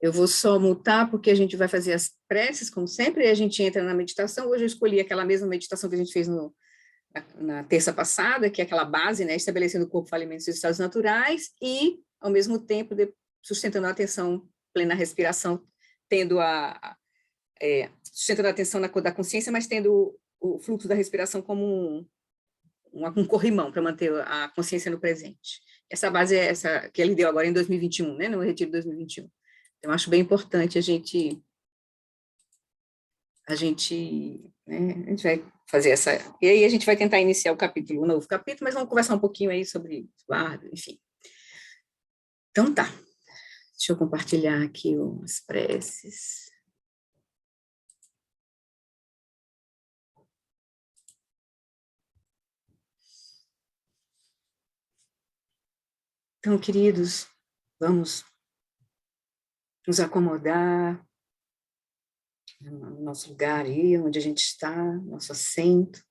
Eu vou só mutar, porque a gente vai fazer as preces, como sempre, e a gente entra na meditação. Hoje eu escolhi aquela mesma meditação que a gente fez na terça passada, que é aquela base, né, estabelecendo o corpo, alimentos e estados naturais, e, ao mesmo tempo, sustentando a atenção plena respiração, tendo sustentando a atenção da consciência, mas tendo o fluxo da respiração como um corrimão para manter a consciência no presente. Essa base é essa que ele deu agora em 2021, né, no retiro de 2021. Então, acho bem importante a gente vai fazer essa... E aí a gente vai tentar iniciar o novo capítulo, mas vamos conversar um pouquinho aí sobre guarda, enfim. Então, tá. Deixa eu compartilhar aqui as preces. Então, queridos, vamos nos acomodar no nosso lugar aí, onde a gente está, nosso assento.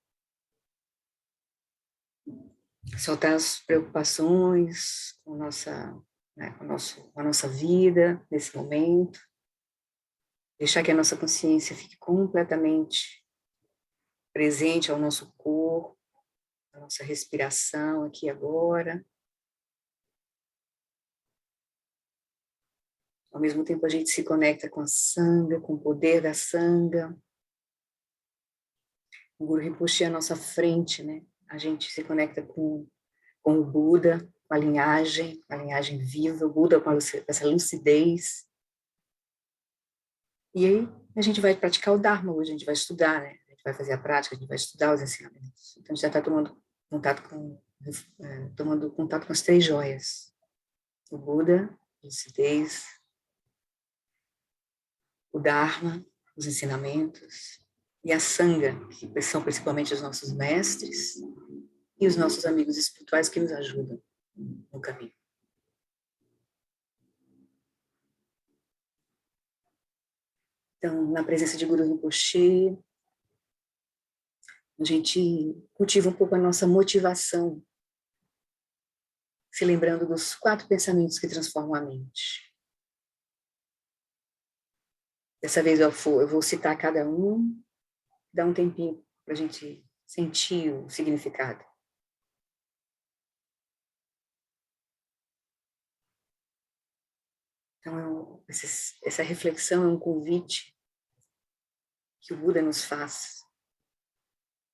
Soltar as preocupações com a nossa vida nesse momento. Deixar que a nossa consciência fique completamente presente ao nosso corpo, à nossa respiração aqui e agora. Ao mesmo tempo, a gente se conecta com a Sangha, com o poder da Sangha. O Guru Rinpoche é à nossa frente, né? A gente se conecta com o Buda, com a linhagem viva, o Buda com essa lucidez. E aí, a gente vai praticar o Dharma hoje, a gente vai estudar, né? A gente vai fazer a prática, a gente vai estudar os ensinamentos. Então, a gente já está tomando contato com as três joias. O Buda, a lucidez, o Dharma, os ensinamentos, e a Sangha, que são principalmente os nossos mestres, e os nossos amigos espirituais que nos ajudam no caminho. Então, na presença de Guru Rinpoche, a gente cultiva um pouco a nossa motivação, se lembrando dos 4 pensamentos que transformam a mente. Dessa vez eu vou citar cada um, dar um tempinho para a gente sentir o significado. Então, essa reflexão é um convite que o Buda nos faz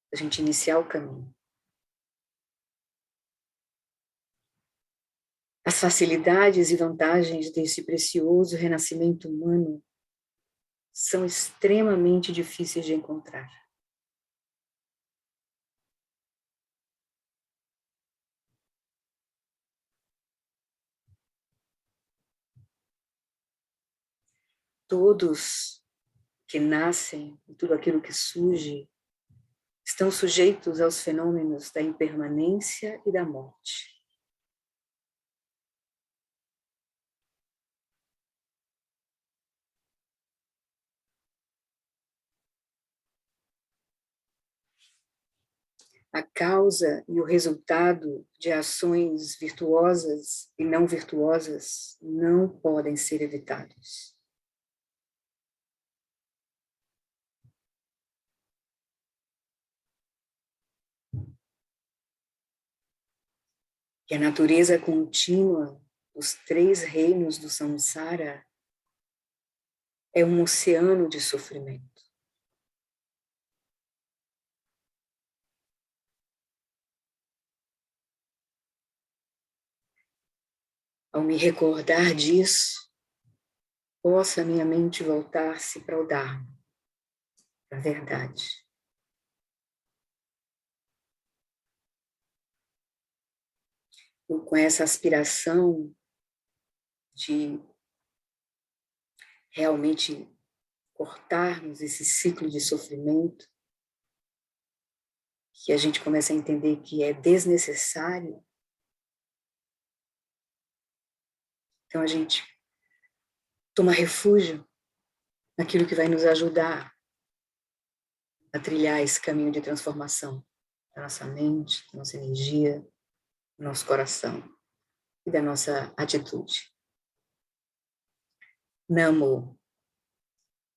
para a gente iniciar o caminho. As facilidades e vantagens desse precioso renascimento humano são extremamente difíceis de encontrar. Todos que nascem e tudo aquilo que surge estão sujeitos aos fenômenos da impermanência e da morte. A causa e o resultado de ações virtuosas e não virtuosas não podem ser evitados. Que a natureza contínua dos 3 reinos do samsara é um oceano de sofrimento. Ao me recordar disso, possa minha mente voltar-se para o Dharma, para a verdade. E com essa aspiração de realmente cortarmos esse ciclo de sofrimento, que a gente começa a entender que é desnecessário, então a gente toma refúgio naquilo que vai nos ajudar a trilhar esse caminho de transformação da nossa mente, da nossa energia, do nosso coração e da nossa atitude. Namo,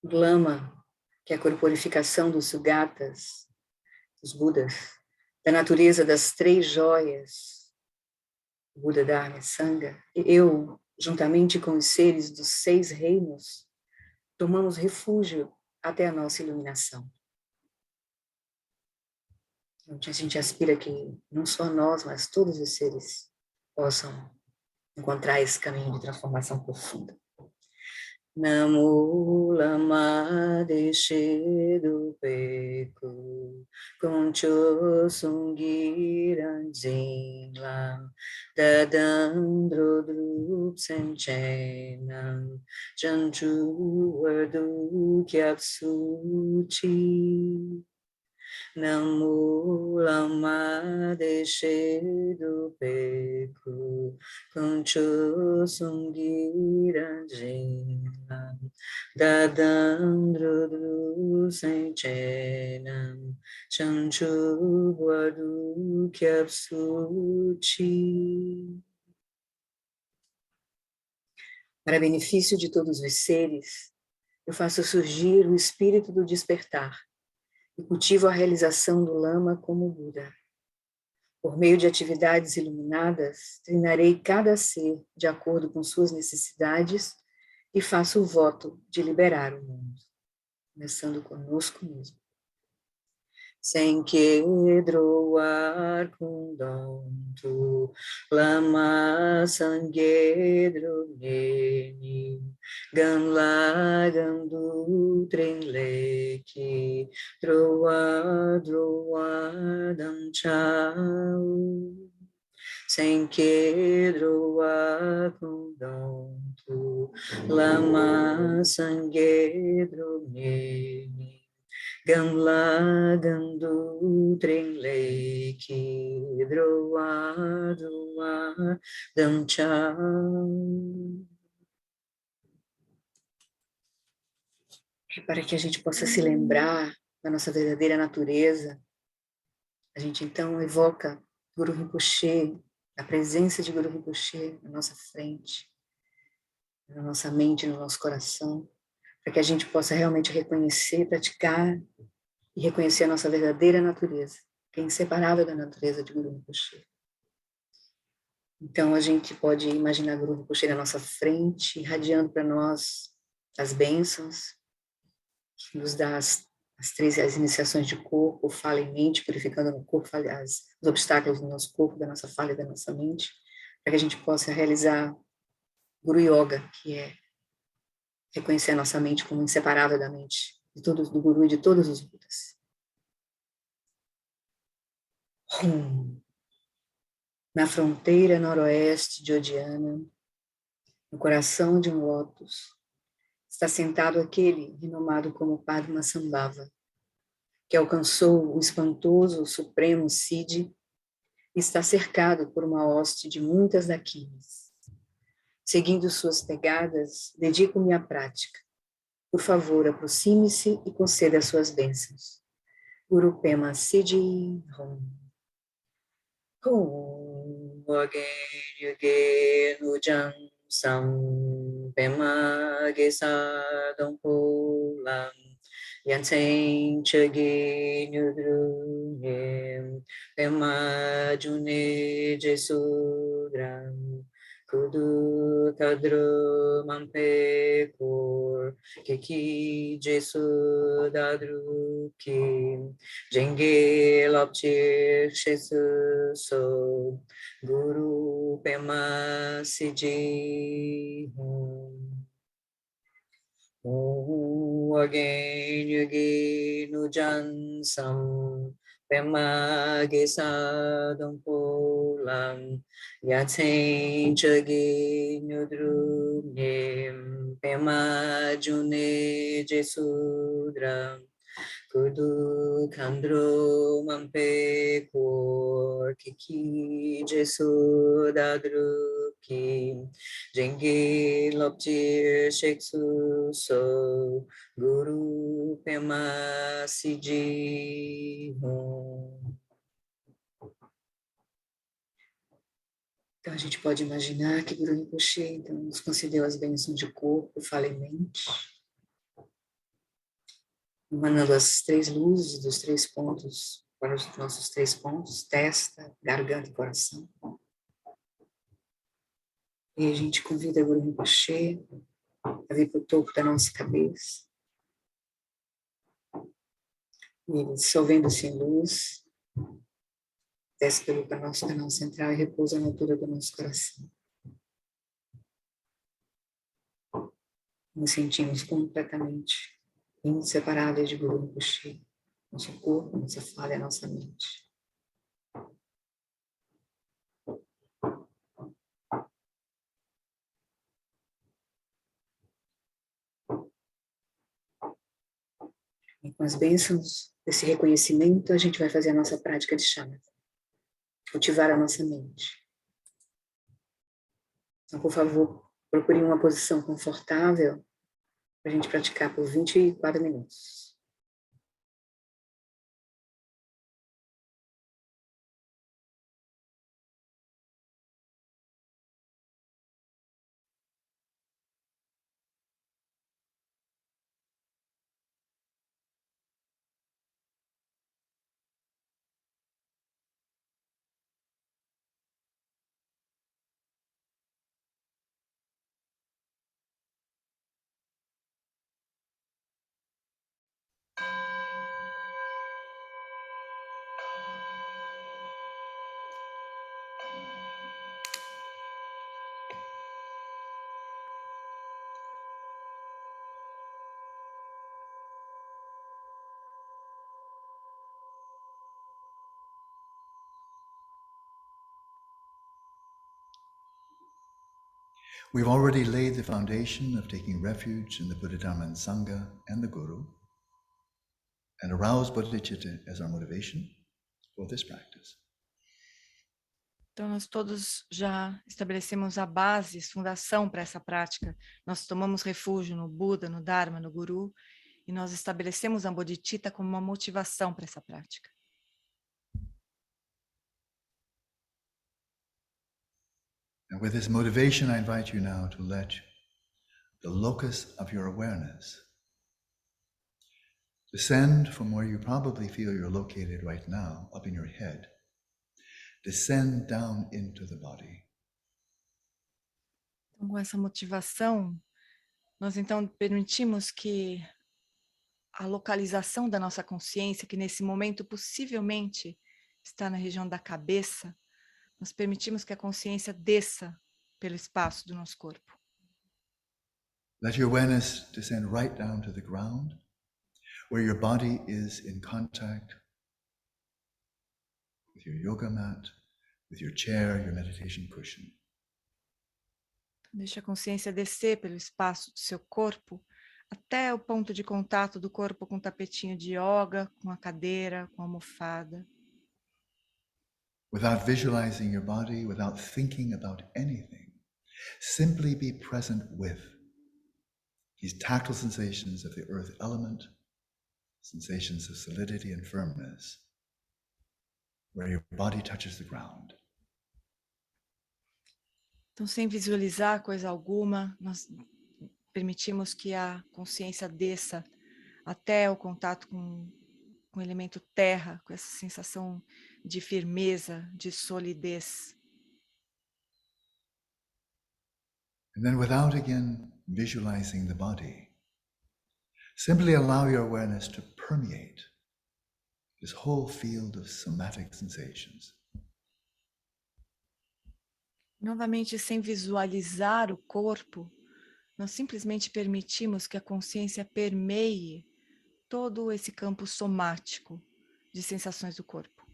Lama, que é a corporificação dos Sugatas, dos Budas, da natureza das 3 joias, Buda, Dharma e Sangha, eu, juntamente com os seres dos 6 reinos, tomamos refúgio até a nossa iluminação. A gente aspira que não só nós, mas todos os seres possam encontrar esse caminho de transformação profunda. Namo lama deshe do peku, concho sungiran lam, dadandro drup senchenam, chanchu verdu kyap suchi. Namo lama deshe do peku, concho sungiran lam, dadandro dru senchenam, chanchu guadu kyap suchi. Para benefício de todos os seres, eu faço surgir o espírito do despertar e cultivo a realização do Lama como Buda. Por meio de atividades iluminadas, treinarei cada ser de acordo com suas necessidades e faço o voto de liberar o mundo, começando conosco mesmo. Senkedro Arkundontu Lama Sangedro Neni Ganla Gandu Trenleki Droa Droa Danchau Senkedro Arkundontu Lama Sangedro Neni Gamla gandu trenleki droa droa damcha. Para que a gente possa se lembrar da nossa verdadeira natureza, a gente então evoca Guru Rinpoche, a presença de Guru Rinpoche na nossa frente, na nossa mente, no nosso coração, para que a gente possa realmente reconhecer, praticar e reconhecer a nossa verdadeira natureza, que é inseparável da natureza de Guru Rinpoche. Então, a gente pode imaginar Guru Rinpoche na nossa frente, irradiando para nós as bênçãos, que nos dá as iniciações de corpo, fala e mente, purificando no corpo os obstáculos do nosso corpo, da nossa fala e da nossa mente, para que a gente possa realizar Guru Yoga, que é reconhecer a nossa mente como inseparável da mente do Guru e de todos os Budas. Na fronteira noroeste de Odiana, no coração de um lótus, está sentado aquele renomado como Padmasambhava, que alcançou o espantoso supremo Siddhi e está cercado por uma hoste de muitas daquinas. Seguindo suas pegadas, dedico-me à prática. Por favor, aproxime-se e conceda as suas bênçãos. Guru Pema Siddhi Hum. Hum. Again, Ujang Sam Pema Gesadam Pulam Yansen Chagi Nudrunim Pema June Jesudram Kudu Tadru Mampekor Kiki Jesudadrukim Jenge Lopchir Shesu So Guru Pema Siddhi Again Yugi Nujan Sam Pema Gesadam Pulam Yatsen Chagi Nudrunim Pema June Jesudram Kudu Kandro Mampe Kor Kiki Jesu Dadruki Jengi Loptir Sheksu So Guru Pema Siddhi Hum. Então, a gente pode imaginar que Guru Rinpoche, então, nos concedeu as bênçãos de corpo, fala e mente, emanando as 3 luzes dos 3 pontos, para os nossos 3 pontos, testa, garganta e coração. E a gente convida Guru Rinpoche a vir para o topo da nossa cabeça, e ele, dissolvendo-se em luz, desce pelo nosso canal central e repousa na altura do nosso coração. Nos sentimos completamente inseparáveis de Guru Rinpoche, nosso corpo, nossa fala e nossa mente. E com as bênçãos desse reconhecimento, a gente vai fazer a nossa prática de shamatha, cultivar a nossa mente. Então, por favor, procure uma posição confortável para a gente praticar por 24 minutos. We've already laid the foundation of taking refuge in the Buddha, Dharma, and Sangha and the Guru, and arouse bodhicitta as our motivation for this practice. Então, nós todos já estabelecemos a base, fundação para essa prática. Nós tomamos refúgio no Buda, no Dharma, no Guru, e nós estabelecemos a bodhicitta como uma motivação para essa prática. And with this motivation, I invite you now to let the locus of your awareness descend from where you probably feel you're located right now, up in your head, descend down into the body. Então, com essa motivação, nós então permitimos que a localização da nossa consciência, que nesse momento possivelmente está na região da cabeça, nós permitimos que a consciência desça pelo espaço do nosso corpo. Let your awareness descend right down to the ground, where your body is in contact with your yoga mat, with your chair, your meditation cushion. Deixa a consciência descer pelo espaço do seu corpo até o ponto de contato do corpo com o tapetinho de yoga, com a cadeira, com a almofada. Without visualizing your body, without thinking about anything, simply be present with these tactile sensations of the earth element, sensations of solidity and firmness, where your body touches the ground. Então, sem visualizar coisa alguma, nós permitimos que a consciência desça até o contato com o elemento terra, com essa sensação de firmeza, de solidez. And then without again visualizing the body, simply allow your awareness to permeate this whole field of somatic sensations. Novamente, sem visualizar o corpo, nós simplesmente permitimos que a consciência permeie todo esse campo somático de sensações do corpo.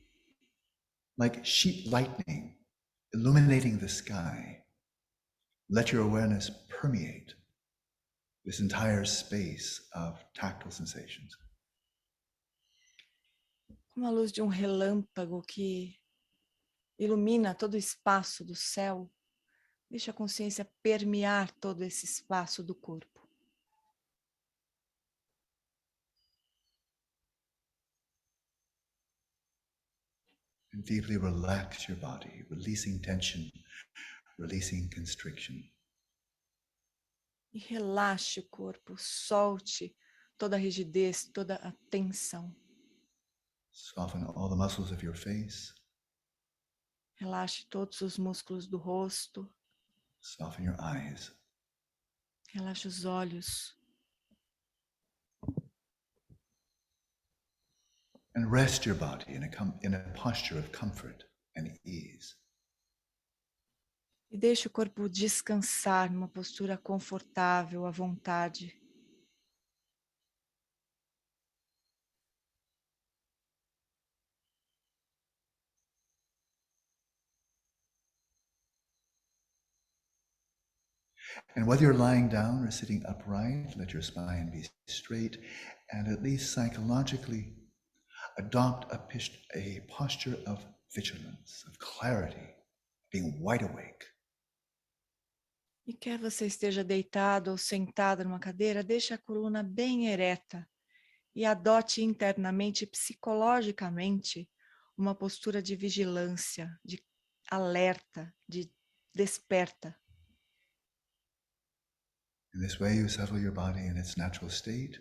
Like sheet lightning illuminating the sky, let your awareness permeate this entire space of tactile sensations. Como a luz de um relâmpago que ilumina todo o espaço do céu, deixa a consciência permear todo esse espaço do corpo. And deeply relax your body, releasing tension, releasing constriction. E relaxe o corpo, solte toda a rigidez, toda a tensão. Soften all the muscles of your face. Relaxe todos os músculos do rosto. Soften your eyes. Relaxe os olhos. And rest your body in a posture of comfort and ease. E deixe o corpo descansar numa postura confortável, à vontade. And whether you're lying down or sitting upright, let your spine be straight, and at least psychologically adopt a posture of vigilance, of clarity, being wide awake. E quer você esteja deitado ou sentado numa cadeira, deixe a coluna bem ereta e adote internamente, psicologicamente, uma postura de vigilância, de alerta, de desperta. In this way, you settle your body in its natural state,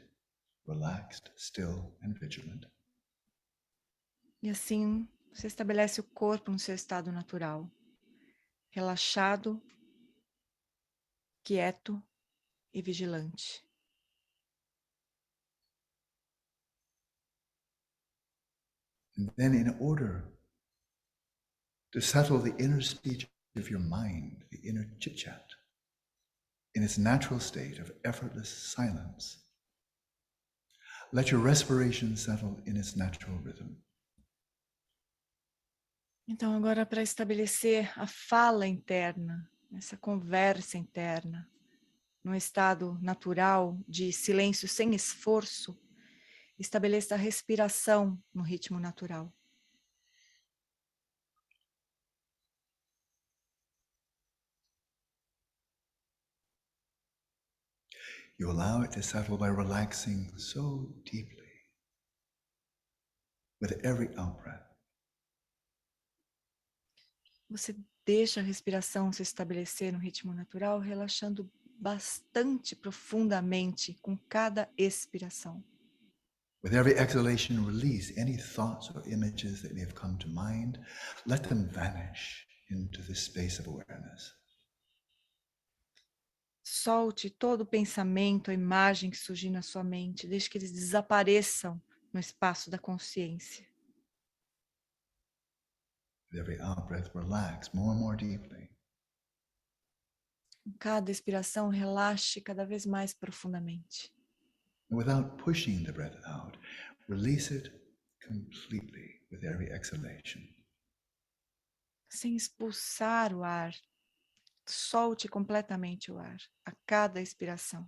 relaxed, still, and vigilant. E assim, você estabelece o corpo no seu estado natural, relaxado, quieto e vigilante. And then, in order to settle the inner speech of your mind, the inner chit-chat, in its natural state of effortless silence, let your respiration settle in its natural rhythm. Então, agora, para estabelecer a fala interna, essa conversa interna, num estado natural de silêncio sem esforço, estabeleça a respiração no ritmo natural. You allow it to settle by relaxing so deeply with every out-breath. Você deixa a respiração se estabelecer no ritmo natural, relaxando bastante profundamente com cada expiração. With every exhalation, release any thoughts or images that may have come to mind. Let them vanish into the space of awareness. Solte todo pensamento, a imagem que surgir na sua mente, deixe que eles desapareçam no espaço da consciência. With every out-breath, relax more and more deeply. Com cada expiração, relaxe cada vez mais profundamente. And without pushing the breath out, release it completely with every exhalation. Sem expulsar o ar, solte completamente o ar a cada expiração.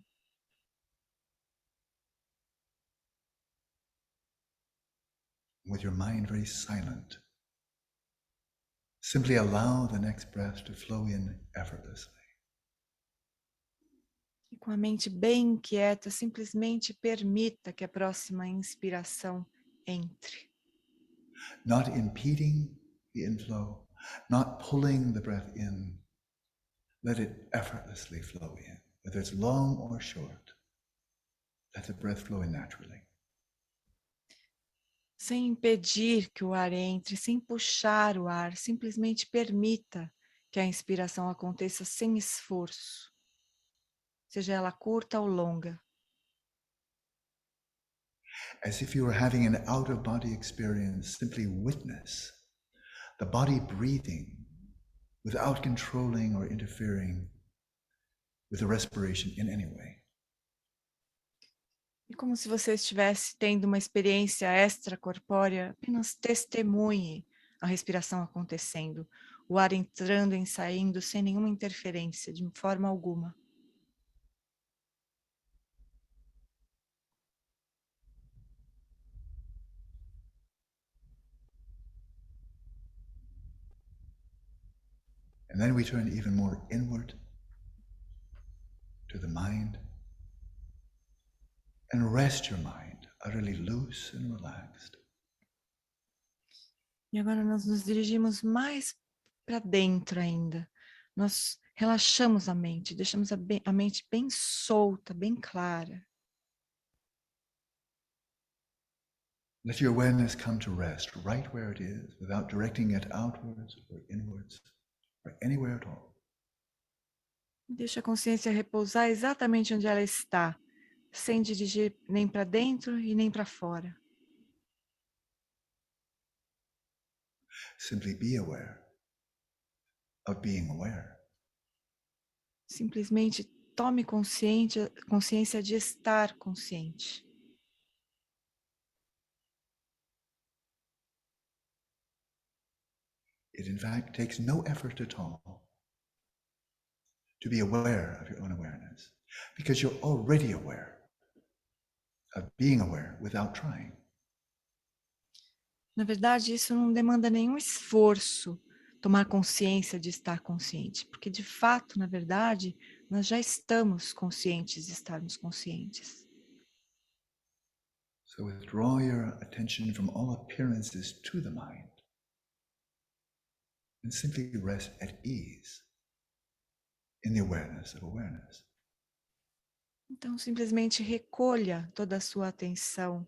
With your mind very silent, simply allow the next breath to flow in effortlessly. E com a mente bem quieta, simplesmente permita que a próxima inspiração entre. Not impeding the inflow, not pulling the breath in. Let it effortlessly flow in, whether it's long or short. Let the breath flow in naturally. Sem impedir que o ar entre, sem puxar o ar, simplesmente permita que a inspiração aconteça sem esforço, seja ela curta ou longa. As if you were having an out-of-body experience, simply witness the body breathing without controlling or interfering with the respiration in any way. E como se você estivesse tendo uma experiência extracorpórea, apenas testemunhe a respiração acontecendo, o ar entrando e saindo sem nenhuma interferência, de forma alguma. And then we turn even more inward to the mind and rest your mind utterly loose and relaxed. E agora nós nos dirigimos mais para dentro ainda. Nós relaxamos a mente, deixamos a mente bem solta, bem clara. Let your awareness come to rest right where it is, without directing it outwards or inwards or anywhere at all. Deixa a consciência repousar exatamente onde ela está, sem dirigir nem para dentro e nem para fora. Simply be aware of being aware. Simplesmente tome consciência de estar consciente. It in fact takes no effort at all to be aware of your own awareness, because you're already aware of being aware without trying. Na verdade, isso não demanda nenhum esforço, tomar consciência de estar consciente, porque de fato, na verdade, nós já estamos conscientes de estarmos conscientes. So withdraw your attention from all appearances to the mind and simply rest at ease in the awareness of awareness. Então, simplesmente recolha toda a sua atenção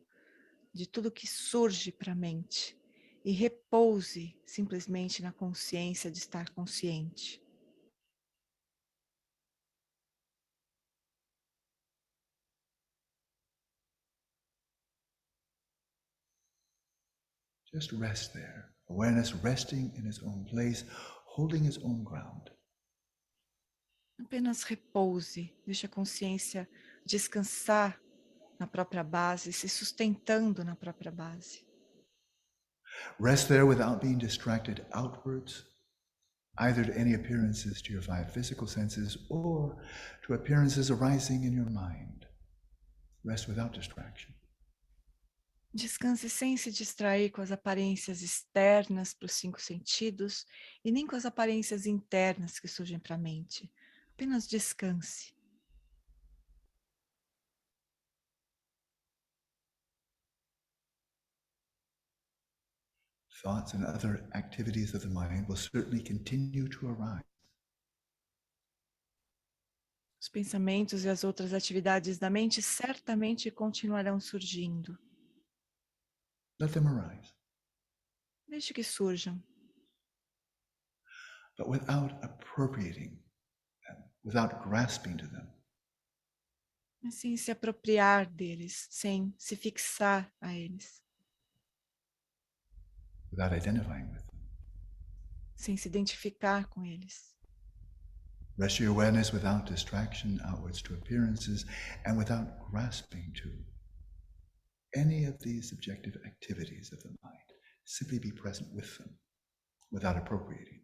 de tudo que surge para a mente e repouse simplesmente na consciência de estar consciente. Just rest there. Awareness resting in its own place, holding its own ground. Apenas repouse, deixe a consciência descansar na própria base, se sustentando na própria base. Rest there without being distracted outwards, either to any appearances to your five physical senses or to appearances arising in your mind. Rest without distraction. Descanse sem se distrair com as aparências externas para os 5 sentidos e nem com as aparências internas que surgem para a mente. Apenas descanse. Thoughts and other activities of the mind will certainly continue to arise. Os pensamentos e as outras atividades da mente certamente continuarão surgindo. Let them arise, Deixe que surjam, but without appropriating them, without grasping to them. mas sem se apropriar deles, sem se fixar a eles, Without identifying with them. sem se identificar com eles. Rest your awareness without distraction outwards to appearances and without grasping to any of these subjective activities of the mind. Simply be present with them without appropriating.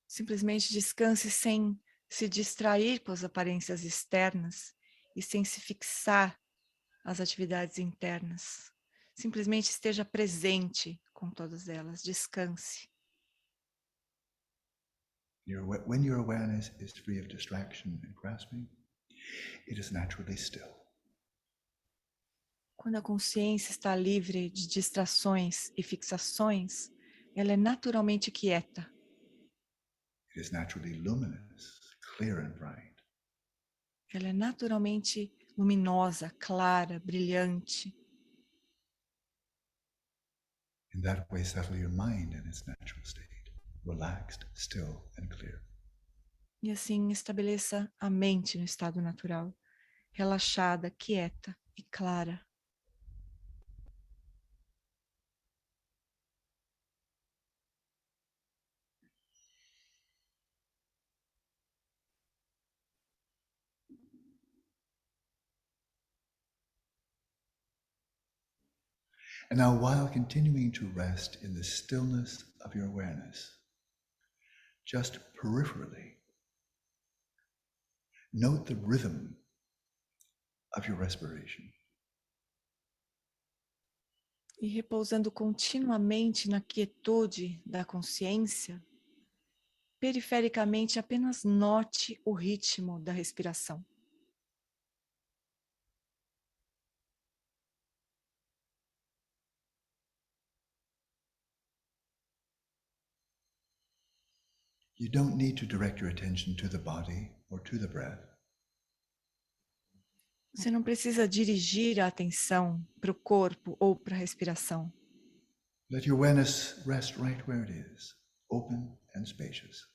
Simplesmente descanse sem se distrair com as aparências externas e sem se fixar às atividades internas. Simplesmente esteja presente com todas elas, descanse. When your awareness is free of distraction and grasping, it is naturally still. Quando a consciência está livre de distrações e fixações, ela é naturalmente quieta. It is naturally luminous, clear and bright. Ela é naturalmente luminosa, clara, brilhante. In that way, settle your mind in its natural state, relaxed, still and clear. E assim estabeleça a mente no estado natural, relaxada, quieta e clara. And now, while continuing to rest in the stillness of your awareness, just peripherally, note the rhythm of your respiration. E repousando continuamente na quietude da consciência, perifericamente apenas note o ritmo da respiração. You don't need to direct your attention to the body or to the breath. Você não precisa dirigir a atenção para o corpo ou para a respiração. Let your awareness rest right where it is, open and spacious.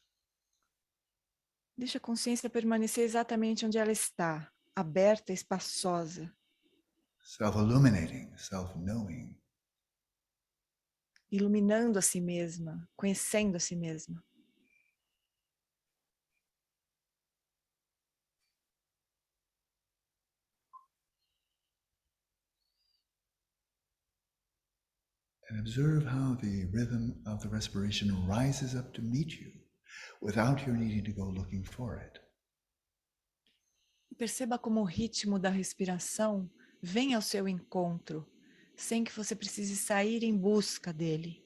Deixa a consciência permanecer exatamente onde ela está, aberta e espaçosa, Self-illuminating, self-knowing. iluminando a si mesma, conhecendo a si mesma. And observe how the rhythm of the respiration rises up to meet you without your needing to go looking for it. Perceba como o ritmo da respiração vem ao seu encontro, sem que você precise sair em busca dele.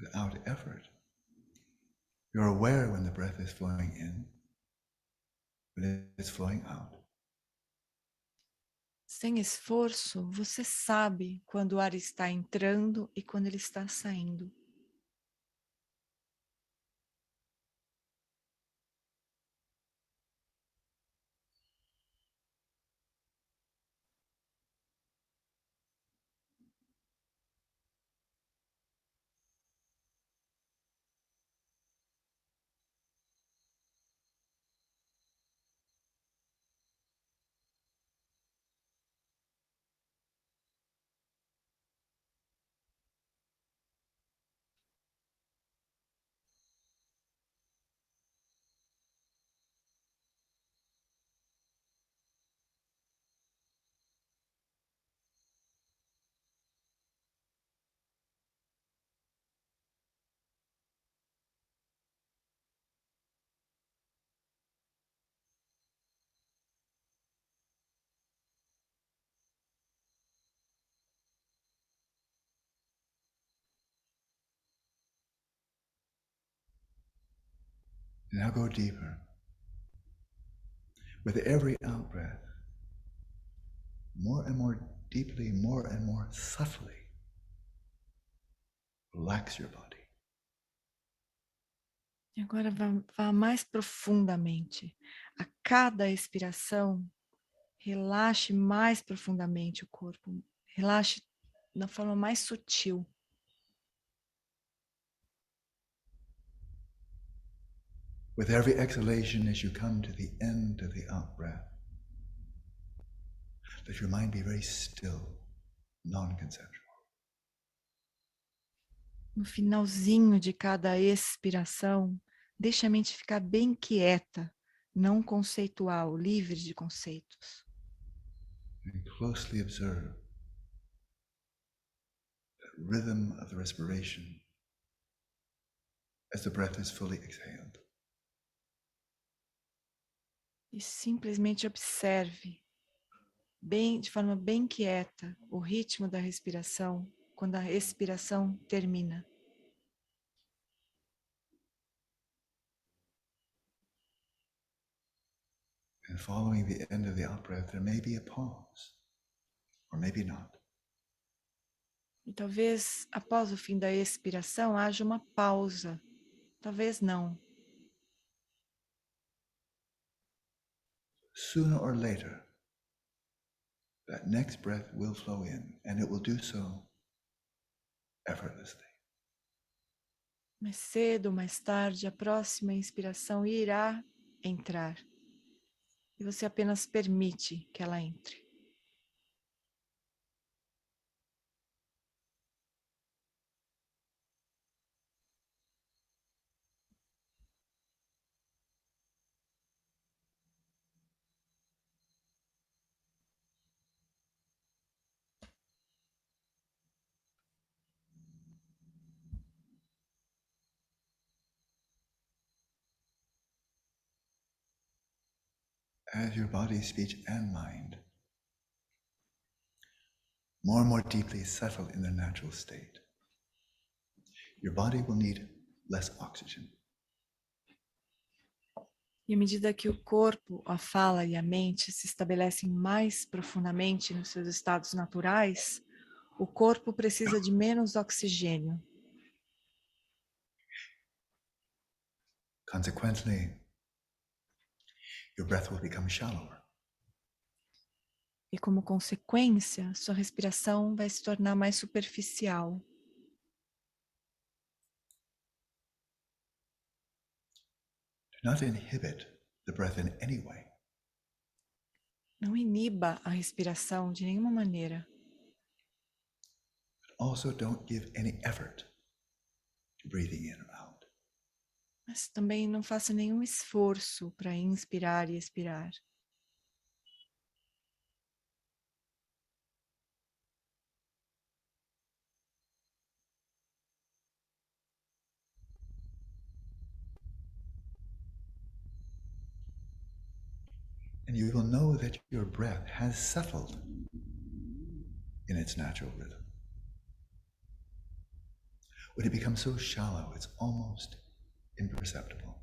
Without effort. You're aware when the breath is flowing in, when it's flowing out. Sem esforço, você sabe quando o ar está entrando e quando ele está saindo. Now go deeper. With every out breath, more and more deeply, more and more subtly, relax your body. E agora vá mais profundamente. A cada expiração, relaxe mais profundamente o corpo. Relaxe da forma mais sutil. With every exhalation as you come to the end of the out breath, let your mind be very still, non-conceptual. No finalzinho de cada expiração, deixe a mente ficar bem quieta, não conceitual, livre de conceitos. And closely observe that rhythm of the respiration as the breath is fully exhaled. E simplesmente observe, de forma bem quieta, o ritmo da respiração, quando a expiração termina. And following the end of the out breath, there may be a pause, or maybe not. E talvez, após o fim da expiração, haja uma pausa. Talvez não. Sooner or later, that next breath will flow in, and it will do so effortlessly. Mais cedo ou mais tarde, a próxima inspiração irá entrar. E você apenas permite que ela entre. As your body, speech, and mind more and more deeply settle in their natural state, your body will need less oxygen. E à medida que o corpo, a fala e a mente se estabelecem mais profundamente nos seus estados naturais, o corpo precisa de menos oxigênio. Consequently, your breath will become shallower. E como consequência, sua respiração vai se tornar mais superficial. Do not inhibit the breath in any way. Não iniba a respiração de nenhuma maneira. Also, don't give any effort to breathing in or out. Mas também não faça nenhum esforço para inspirar e expirar. And you will know that your breath has settled in its natural rhythm. When it becomes so shallow, it's almost imperceptible.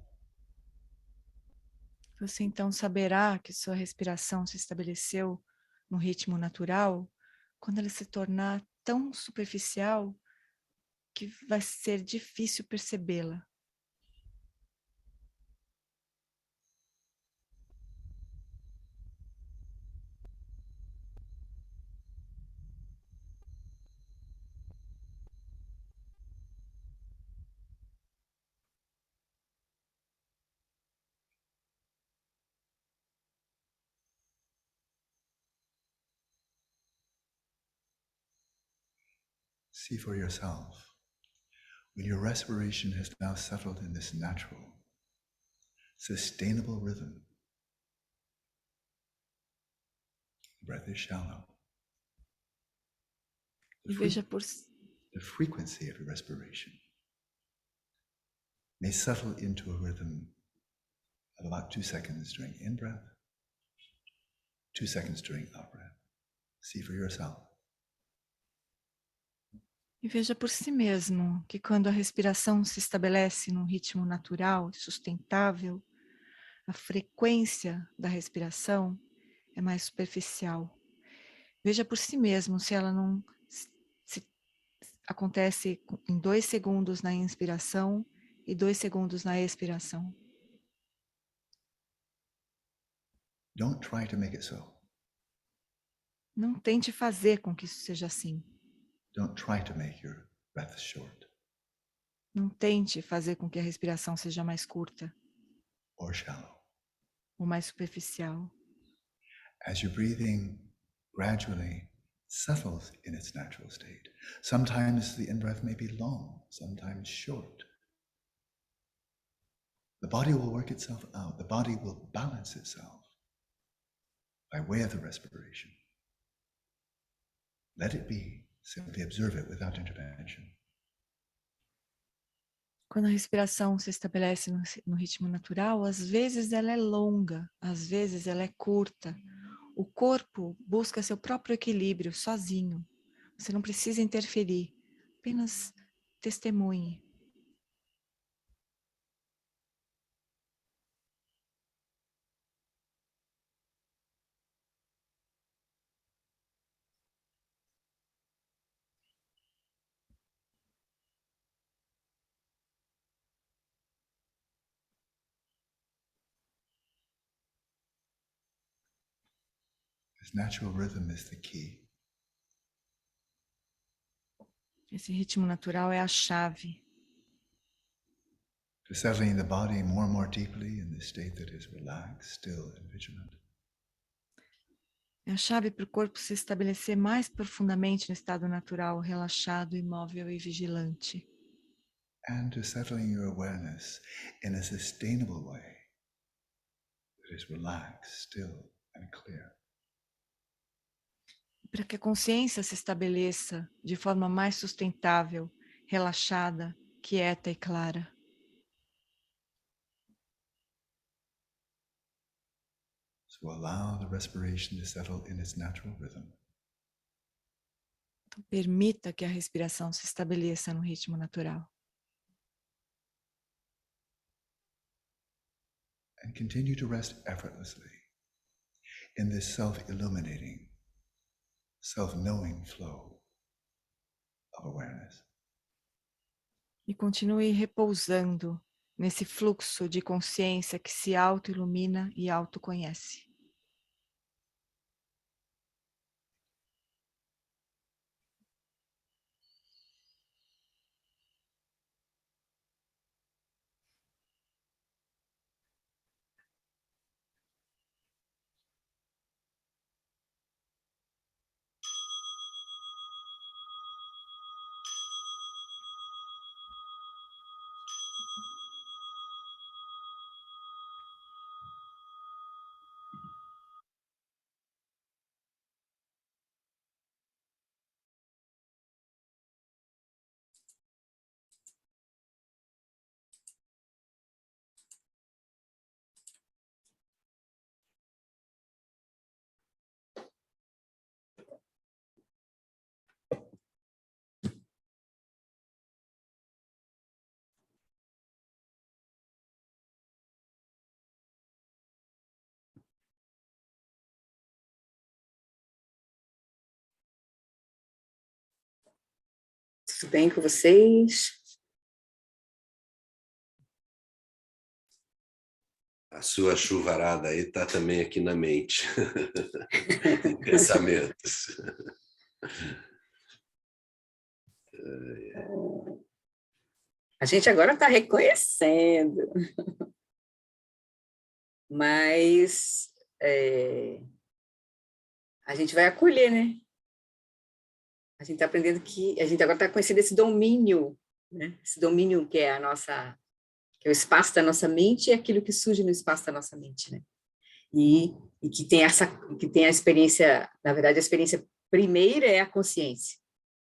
Você então saberá que sua respiração se estabeleceu no ritmo natural quando ela se tornar tão superficial que vai ser difícil percebê-la. See for yourself, when your respiration has now settled in this natural, sustainable rhythm, the breath is shallow. E veja por The frequency of your respiration may settle into a rhythm of about 2 seconds during in-breath, 2 seconds during out-breath. See for yourself. E veja por si mesmo que quando a respiração se estabelece num ritmo natural e sustentável, a frequência da respiração é mais superficial. Veja por si mesmo se ela não se acontece em 2 segundos na inspiração e 2 segundos na expiração. Don't try to make it so. Não tente fazer com que isso seja assim. Don't try to make your breath short Não tente fazer com que a respiração seja mais curta or shallow. ou mais superficial. As your breathing gradually settles in its natural state, sometimes the in-breath may be long, sometimes short. The body will work itself out. The body will balance itself by way of the respiration. Let it be. Simply observe it without intervention. Quando a respiração se estabelece no ritmo natural, às vezes ela é longa, às vezes ela é curta. O corpo busca seu próprio equilíbrio sozinho. Você não precisa interferir, apenas testemunhe. This natural rhythm is the key. Esse ritmo natural é a chave To settling the body more and more deeply in this state that is relaxed, still, and vigilant. É a chave para o corpo se estabelecer mais profundamente no estado natural, relaxado, imóvel e vigilante. And to settling your awareness in a sustainable way that is relaxed, still, and clear. Para que a consciência se estabeleça de forma mais sustentável, relaxada, quieta e clara. So allow the respiration to settle in its natural rhythm. Então, permita que a respiração se estabeleça no ritmo natural. and continue to rest effortlessly in this self-illuminating, self-knowing flow of awareness. E continue repousando nesse fluxo de consciência que se auto-ilumina e autoconhece. Tudo bem com vocês? A sua chuvarada aí está também aqui na mente. Pensamentos. A gente agora está reconhecendo. Mas a gente vai acolher, né? A gente está aprendendo que a gente agora está conhecendo esse domínio, né? Esse domínio que é a nossa, que é o espaço da nossa mente e aquilo que surge no espaço da nossa mente, né? E que tem a experiência, na verdade, a experiência primeira é a consciência,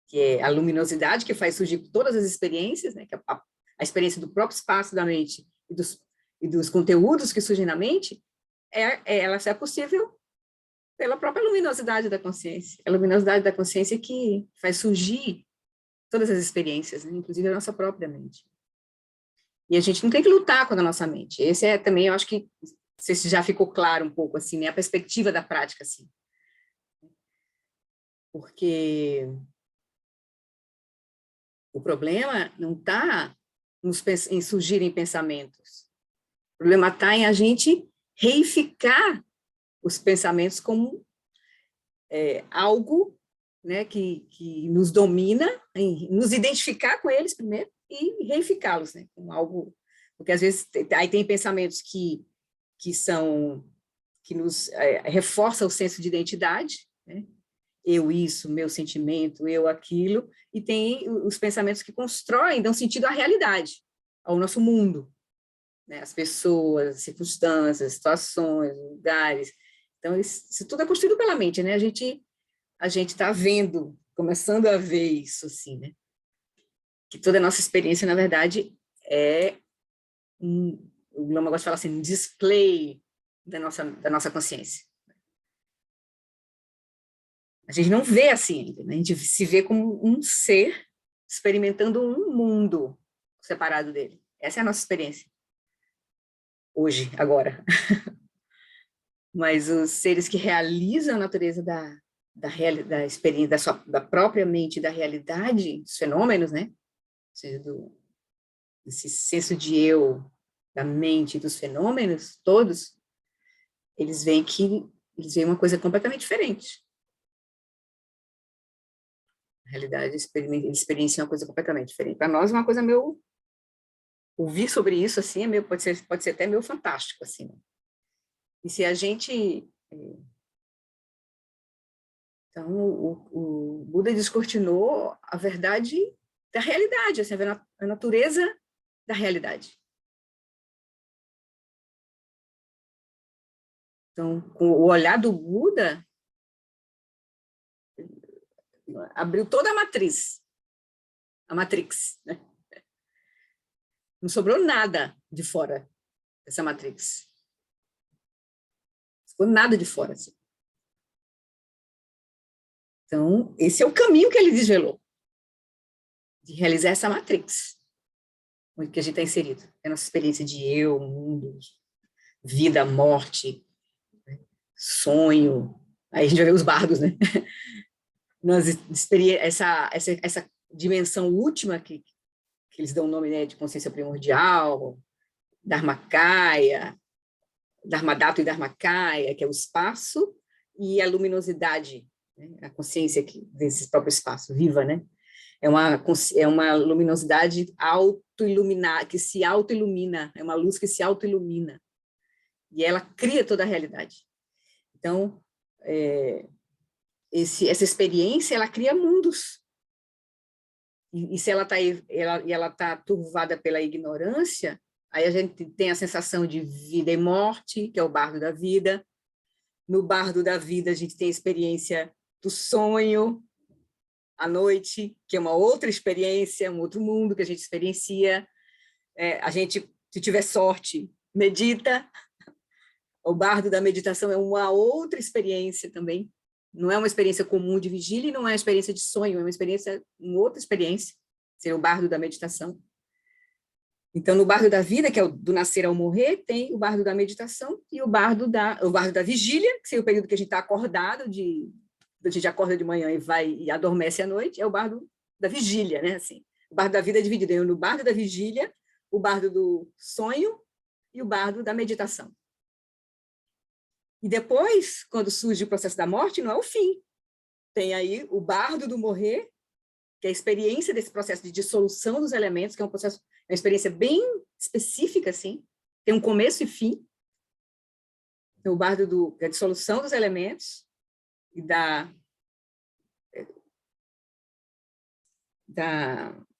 que é a luminosidade que faz surgir todas as experiências, né? Que é a experiência do próprio espaço da mente e dos conteúdos que surgem na mente, ela só é possível pela própria luminosidade da consciência. A luminosidade da consciência que faz surgir todas as experiências, né? Inclusive a nossa própria mente. E a gente não tem que lutar com a nossa mente. Esse é também, eu acho que, não sei se já ficou claro um pouco, assim, né? A perspectiva da prática, assim. Porque o problema não está em surgirem pensamentos. O problema está em a gente reificar os pensamentos como algo, né, que nos domina, nos identificar com eles primeiro e reificá-los, né, como algo, porque às vezes aí tem pensamentos que nos reforçam o senso de identidade, né, eu isso, meu sentimento, eu aquilo, e tem os pensamentos que constroem, dão sentido à realidade, ao nosso mundo, né, as pessoas, as circunstâncias, situações, lugares. Então, isso tudo é construído pela mente, né? A gente está vendo, começando a ver isso, assim, né? Que toda a nossa experiência, na verdade, é o Lama gosta de falar assim, um display da nossa consciência. A gente não vê assim ainda, né? A gente se vê como um ser experimentando um mundo separado dele. Essa é a nossa experiência. Hoje, agora. Mas os seres que realizam a natureza da experiência, da própria mente, da realidade, dos fenômenos, né? Ou seja, esse senso de eu, da mente, dos fenômenos, todos, eles veem uma coisa completamente diferente. Na realidade, eles experienciam uma coisa completamente diferente. Para nós, é uma coisa meio... Ouvir sobre isso, assim, pode ser até meio fantástico, assim, né? E se a gente... Então, o Buda descortinou a verdade da realidade, assim, a natureza da realidade. Então, com o olhar do Buda, abriu toda a matrix, né? Não sobrou nada de fora dessa matrix. Não ficou nada de fora, assim. Então, esse é o caminho que ele desvelou, de realizar essa matrix, onde que a gente está inserido. É a nossa experiência de eu, mundo, vida, morte, sonho. Aí a gente vai ver os bardos, né? Essa dimensão última que eles dão o nome, né, de consciência primordial, Dharmakaya, Dharmadatta e Dharmakaya, que é o espaço, e a luminosidade, né, a consciência desse próprio espaço, viva, né? É uma luminosidade auto-iluminada, que se auto-ilumina, é uma luz que se auto-ilumina, e ela cria toda a realidade. Então, essa experiência, ela cria mundos. E se ela está turvada pela ignorância, aí a gente tem a sensação de vida e morte, que é o bardo da vida. No bardo da vida, a gente tem a experiência do sonho, à noite, que é uma outra experiência, um outro mundo que a gente experiencia. A gente, se tiver sorte, medita. O bardo da meditação é uma outra experiência também. Não é uma experiência comum de vigília e não é uma experiência de sonho, é uma outra experiência, seria o bardo da meditação. Então, no bardo da vida, que é o do nascer ao morrer, tem o bardo da meditação e o bardo da vigília, que seria o período que a gente está acordado, a gente acorda de manhã e vai e adormece à noite, é o bardo da vigília, né? Assim, o bardo da vida é dividido no bardo da vigília, o bardo do sonho e o bardo da meditação. E depois, quando surge o processo da morte, não é o fim. Tem aí o bardo do morrer, que é a experiência desse processo de dissolução dos elementos, que é uma experiência bem específica, assim, tem um começo e fim. Então, o bardo da dissolução dos elementos e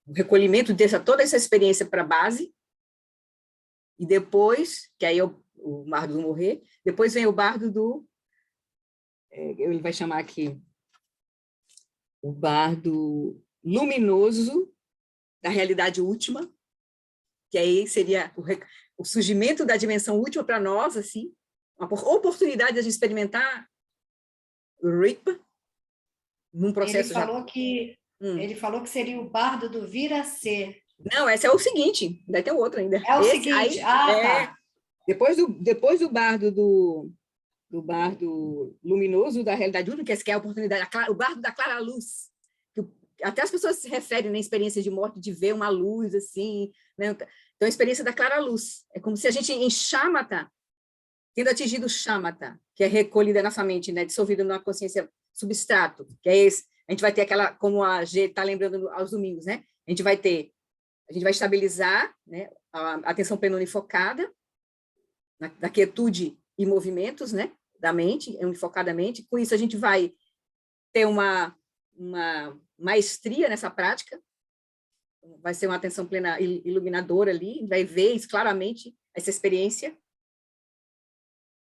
o recolhimento de toda essa experiência para a base, e depois, que aí é o bardo do morrer, depois vem o bardo ele vai chamar aqui, o bardo luminoso da realidade última, que aí seria o surgimento da dimensão última para nós, assim, uma oportunidade de a gente experimentar o Rigpa, num processo Ele falou que seria o bardo do vir a ser. Não, esse é o seguinte, ainda tem outro ainda. É o seguinte, tá. Depois do bardo do bardo luminoso da realidade última, que é a oportunidade, o bardo da clara luz, que até as pessoas se referem na experiência de morte de ver uma luz assim, né? Então a experiência da clara luz é como se a gente em shamatha, tendo atingido o shamatha, que é recolhida na nossa mente, né, dissolvida na consciência substrato, que é esse, a gente vai ter aquela, como a G está lembrando aos domingos, né? A gente vai estabilizar, né, a atenção plena unifocada na quietude e movimentos, né, da mente, unifocadamente. Com isso, a gente vai ter uma maestria nessa prática, vai ser uma atenção plena iluminadora ali, vai ver isso claramente, essa experiência.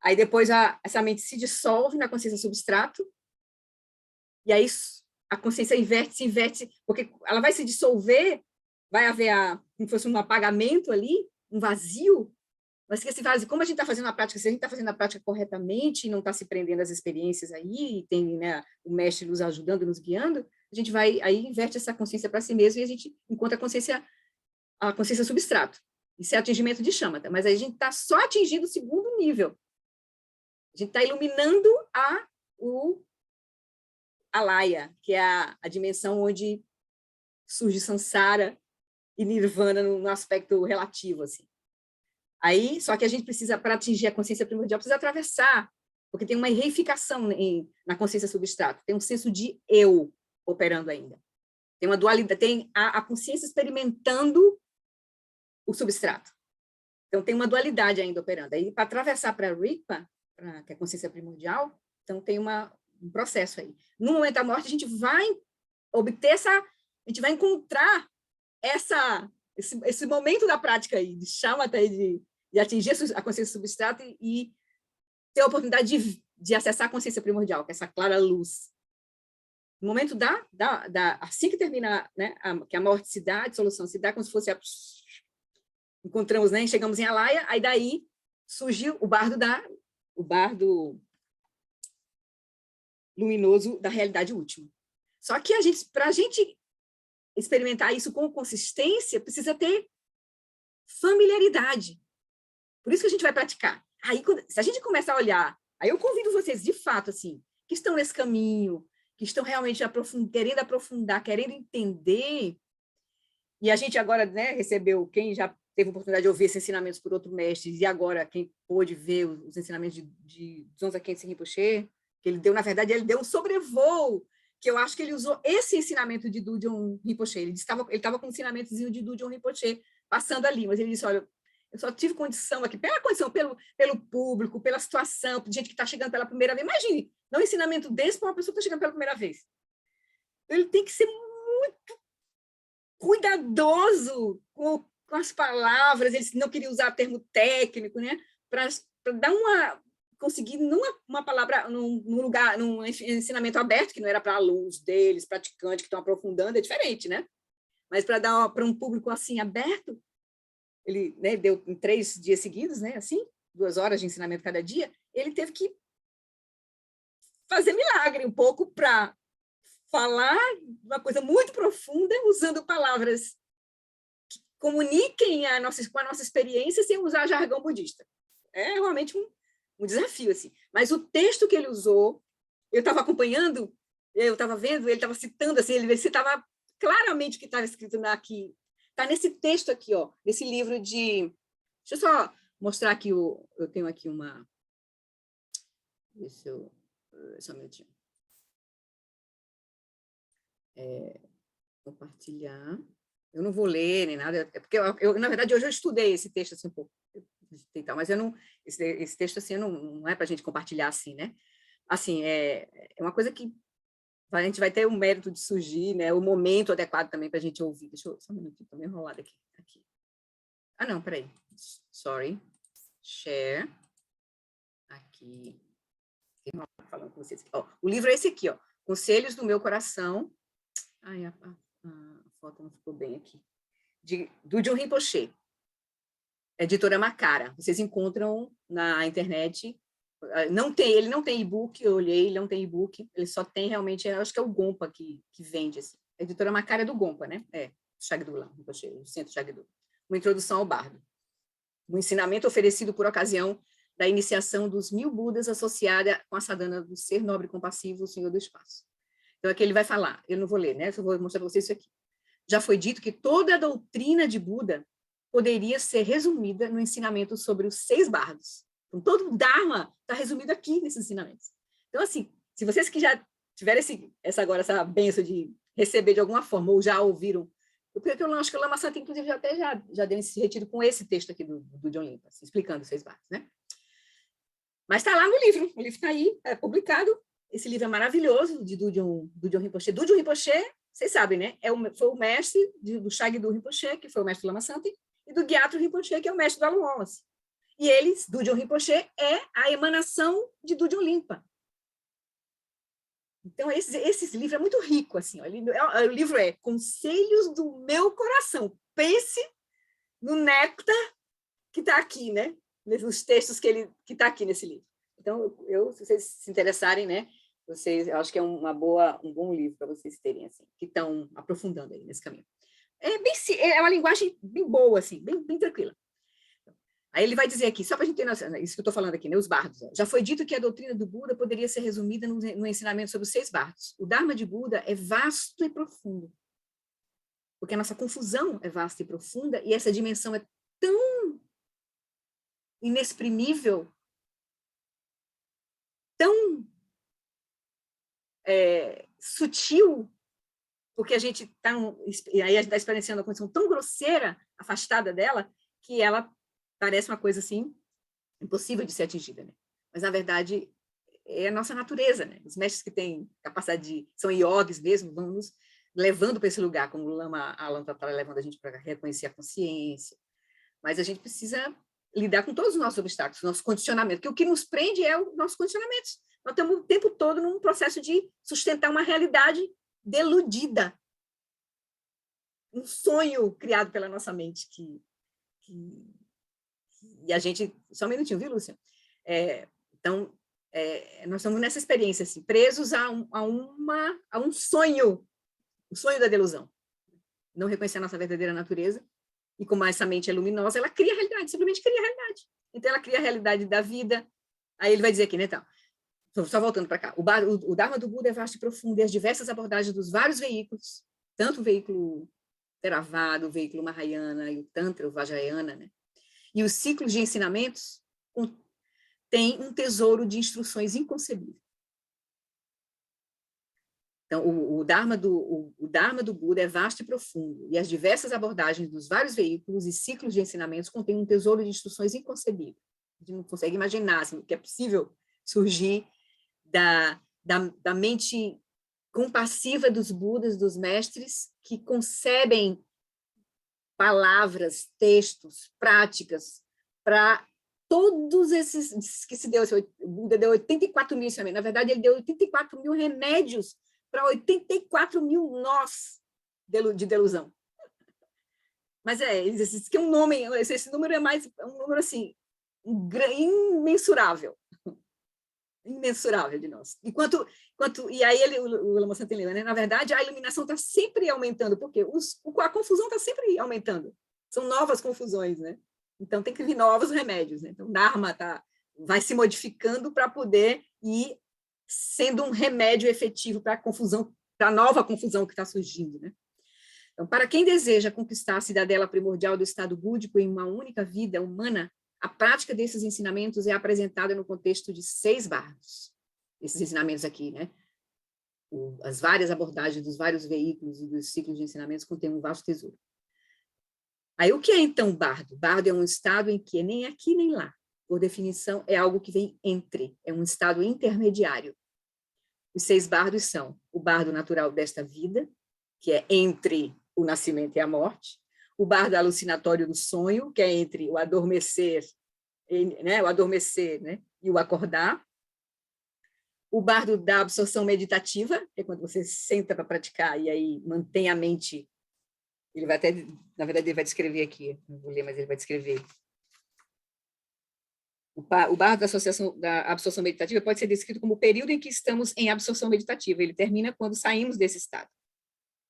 Aí, depois, essa mente se dissolve na consciência substrato, e aí a consciência se inverte, porque ela vai se dissolver, vai haver como se fosse um apagamento ali, um vazio, mas que esse vazio, como a gente está fazendo a prática, se a gente está fazendo a prática corretamente, e não está se prendendo às experiências aí, e tem, né, o mestre nos ajudando, nos guiando, a gente vai, aí inverte essa consciência para si mesmo, e a gente encontra a consciência substrato. Isso é atingimento de shamatha, mas aí a gente está só atingindo o segundo nível. A gente está iluminando o alaya, que é a dimensão onde surge samsara e nirvana no aspecto relativo, assim. Aí, só que a gente precisa, para atingir a consciência primordial, precisa atravessar, porque tem uma reificação na consciência substrato, tem um senso de eu operando ainda. Tem uma dualidade, tem a consciência experimentando o substrato. Então, tem uma dualidade ainda operando. Aí, para atravessar para a Rigpa, que é a consciência primordial, então tem um processo aí. No momento da morte, a gente vai obter a gente vai encontrar esse momento da prática aí, de shamatha, de atingir a consciência substrata e ter a oportunidade de acessar a consciência primordial, que é essa clara luz. No momento assim que termina, né, que a morte se dá, a dissolução se dá, como se fosse encontramos, né, chegamos em alaya, aí daí surgiu o bardo luminoso da realidade última. Só que para a gente experimentar isso com consistência, precisa ter familiaridade. Por isso que a gente vai praticar. Aí, se a gente começar a olhar, aí eu convido vocês, de fato, assim, que estão nesse caminho, que estão realmente querendo aprofundar, querendo entender, e a gente agora, né, recebeu, quem já teve a oportunidade de ouvir esses ensinamentos por outros mestres, e agora quem pôde ver os ensinamentos de Dzongsa Khyentse Rinpoche, que ele deu, na verdade, ele deu um sobrevoo, que eu acho que ele usou esse ensinamento de Dudjom Rinpoche, ele estava com um ensinamentozinho de Dudjom Rinpoche passando ali, mas ele disse, olha, eu só tive condição aqui, pela condição, pelo público, pela situação, gente que está chegando pela primeira vez, imagine, não um ensinamento desse para uma pessoa que está chegando pela primeira vez. Ele tem que ser muito cuidadoso com as palavras, ele não queria usar termo técnico, né, para dar conseguir numa palavra, num lugar, num ensinamento aberto, que não era para alunos deles, praticantes que estão aprofundando, é diferente, né? Mas para dar para um público assim aberto, ele, né, deu em 3 dias seguidos, né, assim, 2 horas de ensinamento cada dia, ele teve que fazer milagre um pouco para falar uma coisa muito profunda, usando palavras que comuniquem com a nossa experiência sem usar jargão budista. É realmente um desafio, assim. Mas o texto que ele usou, eu estava acompanhando, eu estava vendo, ele estava citando, assim, ele citava claramente o que estava escrito aqui. Está nesse texto aqui, ó, nesse livro de... Deixa eu só mostrar aqui, eu tenho aqui uma... Deixa eu... Só um minutinho. Compartilhar. Eu não vou ler nem nada, é porque na verdade, hoje eu estudei esse texto assim um pouco, mas eu não, esse texto assim não é para a gente compartilhar assim, né? Assim, é uma coisa que a gente vai ter o mérito de surgir, né? O momento adequado também para a gente ouvir. Deixa eu, só um minutinho, estou meio enrolada aqui. Ah, não, peraí. Sorry. Share. Aqui. Falando com vocês. Ó, o livro é esse aqui, ó. Conselhos do Meu Coração. Ai, a foto não ficou bem aqui. De Dudjom Rinpoche. Editora Macara. Vocês encontram na internet. Ele não tem e-book, eu olhei, ele não tem e-book, ele só tem realmente, acho que é o Gompa que vende. Assim. A editora Macara é do Gompa, né? Shagdu, o Centro Shagdu. Uma introdução ao bardo. Um ensinamento oferecido por ocasião da iniciação dos 1000 Budas associada com a sadhana do ser nobre e compassivo, o Senhor do Espaço. Então, aqui ele vai falar, eu não vou ler, né? Eu vou mostrar para vocês isso aqui. Já foi dito que toda a doutrina de Buda poderia ser resumida no ensinamento sobre os 6 bardos. Então, todo o Dharma está resumido aqui nesses ensinamentos. Então, assim, se vocês que já tiverem essa benção de receber de alguma forma, ou já ouviram, porque eu acho que o Lama Santa, inclusive, já deu esse retiro com esse texto aqui do John Limpa, assim, explicando os 6 bardos, né? Mas está lá no livro, o livro está aí, é publicado. Esse livro é maravilhoso, de Dudjom Rinpoche. Dudjom Rinpoche, vocês sabem, né? Foi o mestre do Shagdu Rinpoche, que foi o mestre do Lama Santa, e do Gyatro Rinpoche, que é o mestre do Alu Wallace. E Dudjom Rinpoche é a emanação de Dudjom Limpa. Então, esse livro é muito rico, assim. Ó, o livro é Conselhos do Meu Coração. Pense no néctar que está aqui, né? Nos textos que está aqui nesse livro. Então, se vocês se interessarem, né? Eu acho que é um bom livro para vocês terem, assim, que estão aprofundando aí nesse caminho. É uma linguagem bem boa, assim, bem tranquila. Aí ele vai dizer aqui, só para a gente ter noção, isso que eu estou falando aqui, né, os bardos. Já foi dito que a doutrina do Buda poderia ser resumida no ensinamento sobre os 6 bardos. O Dharma de Buda é vasto e profundo, porque a nossa confusão é vasta e profunda, e essa dimensão é tão inexprimível, tão sutil, porque a gente está experienciando uma condição tão grosseira, afastada dela, que ela parece uma coisa assim, impossível de ser atingida, né? Mas, na verdade, é a nossa natureza, né? Os mestres que têm capacidade são yogis mesmo, vão nos levando para esse lugar, como o Lama Alan está levando a gente para reconhecer a consciência. Mas a gente precisa lidar com todos os nossos obstáculos, nosso condicionamento, porque o que nos prende é o nosso condicionamento. Nós estamos o tempo todo num processo de sustentar uma realidade deludida, um sonho criado pela nossa mente e a gente... Só um minutinho, viu, Lúcia? Então, nós estamos nessa experiência, assim, presos a um sonho, o sonho da delusão. Não reconhecer a nossa verdadeira natureza, e como essa mente é luminosa, ela cria a realidade, simplesmente cria a realidade. Então, ela cria a realidade da vida. Aí ele vai dizer aqui, né, então, só voltando para cá, o Dharma do Buda é vasto e profundo, e as diversas abordagens dos vários veículos, tanto o veículo Theravada, o veículo Mahayana e o Tantra, o Vajrayana, né, e os ciclos de ensinamentos têm um tesouro de instruções inconcebíveis. Então, o Dharma do Buda é vasto e profundo, e as diversas abordagens dos vários veículos e ciclos de ensinamentos contêm um tesouro de instruções inconcebíveis. A gente não consegue imaginar assim, que é possível surgir da mente compassiva dos Budas, dos mestres, que concebem palavras, textos, práticas, para todos esses que se deu. O Buda deu 84 mil ensinamentos. Na verdade, ele deu 84 mil remédios para 84 mil nós de delusão. Mas diz que esse número é um número assim, imensurável. Imensurável de nós. E aí o Lama Santa Helena, né? Na verdade, a iluminação está sempre aumentando, porque a confusão está sempre aumentando. São novas confusões, né? Então tem que vir novos remédios, né? Então o Dharma vai se modificando para poder ir sendo um remédio efetivo para a confusão, para a nova confusão que está surgindo, né? Então, para quem deseja conquistar a cidadela primordial do estado búdico em uma única vida humana, a prática desses ensinamentos é apresentada no contexto de 6 bardos. Esses ensinamentos aqui, né? As várias abordagens dos vários veículos e dos ciclos de ensinamentos contêm um vasto tesouro. Aí, o que é, então, bardo? Bardo é um estado em que nem aqui nem lá. Por definição, é algo que vem entre. É um estado intermediário. Os 6 bardos são o bardo natural desta vida, que é entre o nascimento e a morte, o bardo alucinatório do sonho, que é entre o adormecer, né, e o acordar, o bardo da absorção meditativa, que é quando você senta para praticar e aí mantém a mente, ele vai até, na verdade, ele vai descrever aqui, não vou ler, mas ele vai descrever. O bardo da absorção meditativa pode ser descrito como o período em que estamos em absorção meditativa. Ele termina quando saímos desse estado.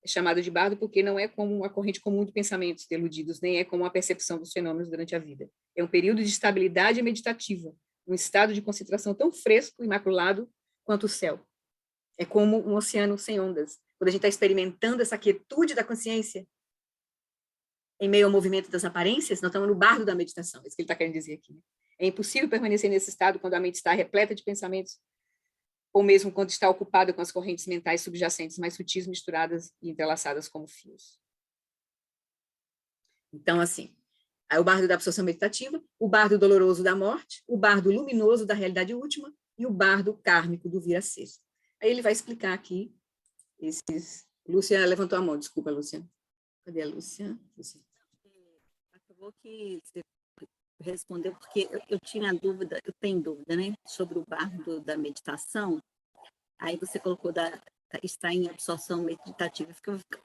É chamado de bardo porque não é como uma corrente comum de pensamentos deludidos, nem é como a percepção dos fenômenos durante a vida. É um período de estabilidade meditativa, um estado de concentração tão fresco e imaculado quanto o céu. É como um oceano sem ondas. Quando a gente está experimentando essa quietude da consciência, em meio ao movimento das aparências, nós estamos no bardo da meditação, é isso que ele está querendo dizer aqui. É impossível permanecer nesse estado quando a mente está repleta de pensamentos, ou mesmo quando está ocupada com as correntes mentais subjacentes mais sutis, misturadas e entrelaçadas como fios. Então, assim, aí o bardo da absorção meditativa, o bardo doloroso da morte, o bardo luminoso da realidade última e o bardo kármico do vir a ser. Aí ele vai explicar aqui esses... Lúcia levantou a mão, desculpa, Lúcia. Cadê a Lúcia? Acabou que você respondeu, porque eu tinha dúvida, eu tenho dúvida, né, sobre o bardo da meditação. Aí você colocou está em absorção meditativa.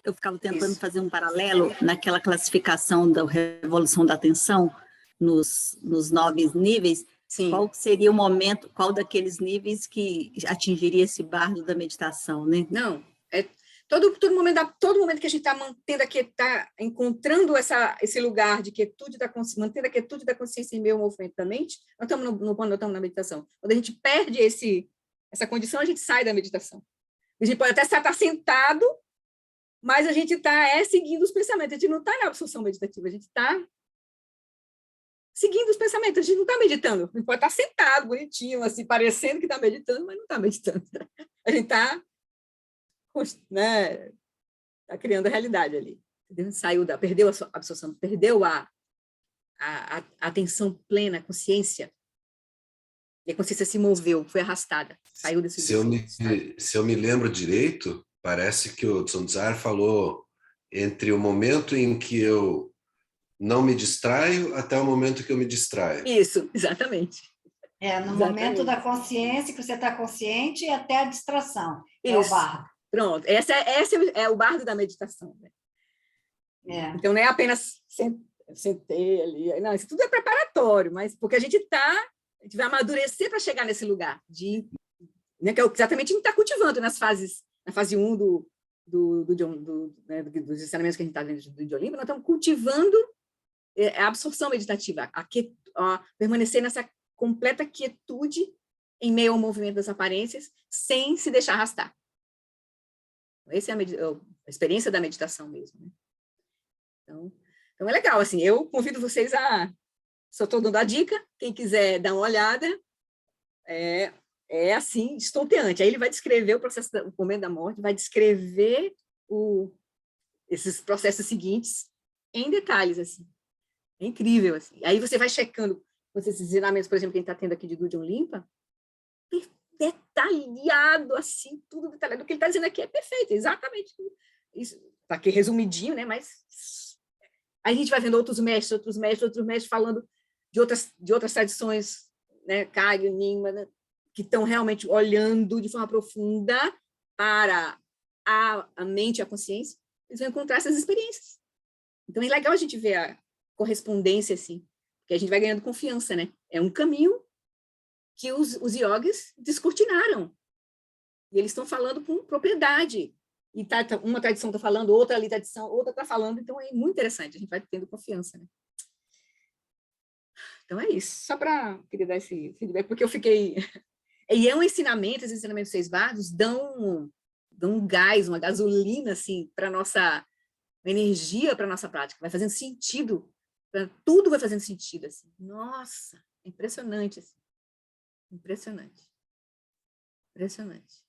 Eu ficava tentando fazer um paralelo naquela classificação da revolução da atenção, nos 9 níveis. Sim. Qual seria o momento, qual daqueles níveis que atingiria esse bardo da meditação, né? Não, todo momento que a gente está mantendo aqui, está encontrando esse lugar de quietude da consciência, mantendo a quietude da consciência em meio ao movimento da mente, nós estamos na meditação. Quando a gente perde essa condição, a gente sai da meditação. A gente pode até estar sentado, mas a gente está seguindo os pensamentos. A gente não está na absorção meditativa, a gente está seguindo os pensamentos, a gente não está meditando. A gente pode estar sentado, bonitinho, assim, parecendo que está meditando, mas não está meditando. A gente está, né, tá criando a realidade ali. Entendeu? Perdeu a sua absorção, perdeu a atenção plena, a consciência. E a consciência se moveu, foi arrastada, saiu desse se eu me lembro direito, parece que o Dzongzar falou entre o momento em que eu não me distraio até o momento que eu me distraio. Isso, exatamente. No momento da consciência, que você está consciente, e até a distração. Isso. É o bardo. Pronto, esse é o bardo da meditação. Né? Então, não é apenas sentei ali. Não, isso tudo é preparatório, mas porque a gente vai amadurecer para chegar nesse lugar, né, que é exatamente a gente está cultivando na fase 1 dos ensinamentos que a gente está dentro do Jolima, nós estamos cultivando a absorção meditativa, permanecer nessa completa quietude em meio ao movimento das aparências, sem se deixar arrastar. Essa é a experiência da meditação mesmo, né? Então é legal, assim, eu convido vocês só estou dando a dica, quem quiser dar uma olhada, é assim, estonteante. Aí ele vai descrever o processo, o momento da morte, vai descrever esses processos seguintes em detalhes, assim. É incrível, assim. Aí você vai checando esses ensinamentos, por exemplo, quem está tendo aqui de Gudjon Limpa, detalhado, assim, tudo detalhado. O que ele está dizendo aqui é perfeito, exatamente isso. Está aqui resumidinho, né? Mas aí a gente vai vendo outros mestres falando de outras tradições, né? Kagyu, Nyingma, né? Que estão realmente olhando de forma profunda para a mente e a consciência, eles vão encontrar essas experiências. Então é legal a gente ver a correspondência, assim, porque a gente vai ganhando confiança, né? É um caminho que os yogis descortinaram. E eles estão falando com propriedade. E uma tradição está falando, outra ali tradição, outra está falando, então é muito interessante, a gente vai tendo confiança, né? Então é isso, só para querer dar esse feedback, porque eu fiquei... E é um ensinamento, esses ensinamentos 6 bardos dão um gás, uma gasolina, assim, para nossa energia, para nossa prática, vai fazendo sentido, tudo vai fazendo sentido, assim. Nossa, é impressionante, assim. Impressionante. Impressionante.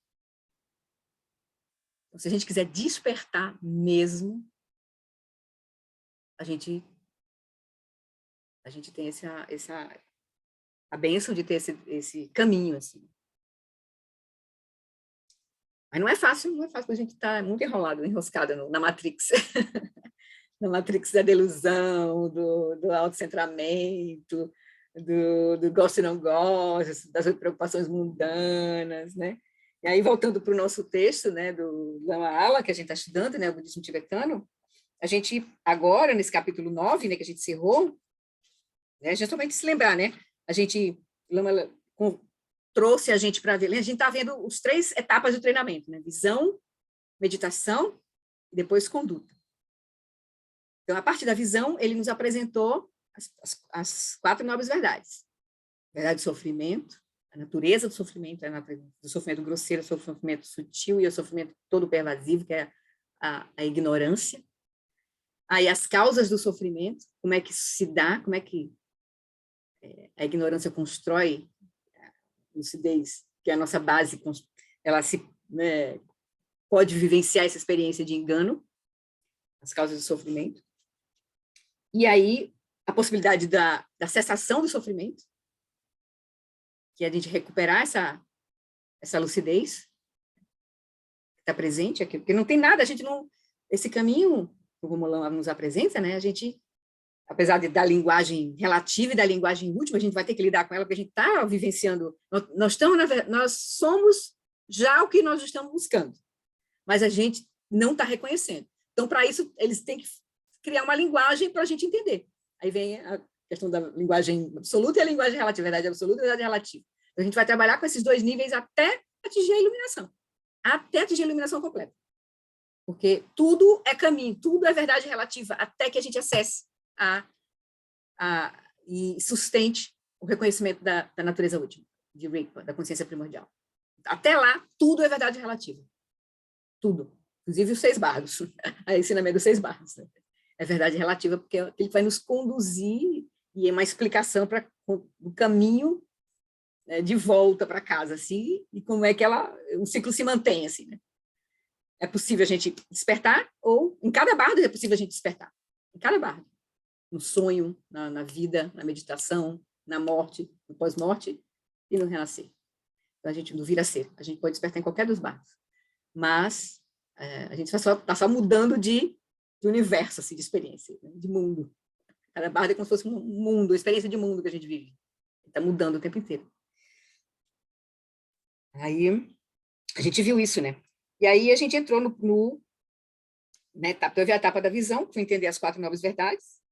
Então, se a gente quiser despertar mesmo, a gente tem a bênção de ter esse caminho, assim. Mas não é fácil, porque a gente está muito enroscado na Matrix. Na Matrix da delusão, do autocentramento, do gosto e não gosto, das preocupações mundanas, né? E aí, voltando para o nosso texto, né, do Lama Ala, que a gente está estudando, né, o budismo tibetano, a gente, agora, nesse capítulo 9, né, que a gente encerrou, né, justamente se lembrar, né, Lama trouxe a gente para ver, a gente está vendo as 3 etapas do treinamento, né, visão, meditação e depois conduta. Então, a partir da visão, ele nos apresentou as 4 nobres verdades. Verdade do sofrimento, a natureza do sofrimento grosseiro, o sofrimento sutil e o sofrimento todo pervasivo, que é a ignorância. Aí, as causas do sofrimento, como é que isso se dá, como é que a ignorância constrói a lucidez, que é a nossa base, ela pode vivenciar essa experiência de engano, as causas do sofrimento. E aí, a possibilidade da cessação do sofrimento, que é a gente recuperar essa lucidez que está presente aqui, porque não tem nada, esse caminho que o Romulan nos apresenta, né, a gente, apesar da linguagem relativa e da linguagem última, a gente vai ter que lidar com ela, porque a gente está vivenciando, nós somos já o que nós estamos buscando, mas a gente não está reconhecendo. Então, para isso, eles têm que criar uma linguagem para a gente entender. Aí vem a questão da linguagem absoluta e a linguagem relativa, verdade absoluta e verdade relativa. Então, a gente vai trabalhar com esses 2 níveis até atingir a iluminação completa. Porque tudo é caminho, tudo é verdade relativa, até que a gente acesse e sustente o reconhecimento da natureza última, de Rigpa, da consciência primordial. Até lá, tudo é verdade relativa. Tudo. Inclusive os 6 bardos. O ensinamento dos 6 bardos, né? É verdade relativa, porque ele vai nos conduzir e é uma explicação para o caminho, né, de volta para casa, assim, e como é que o ciclo se mantém, assim, né? É possível a gente despertar, ou em cada bardo é possível a gente despertar. Em cada bardo. No sonho, na vida, na meditação, na morte, no pós-morte e no renascer. Então, a gente não vira ser. A gente pode despertar em qualquer dos bardos. Mas a gente está só mudando de universo, assim, de experiência, né? De mundo. Cada bardo é como se fosse um mundo, uma experiência de mundo que a gente vive. Está mudando o tempo inteiro. Aí, a gente viu isso, né? E aí, a gente entrou teve a etapa da visão, que foi entender as 4 nobres verdades,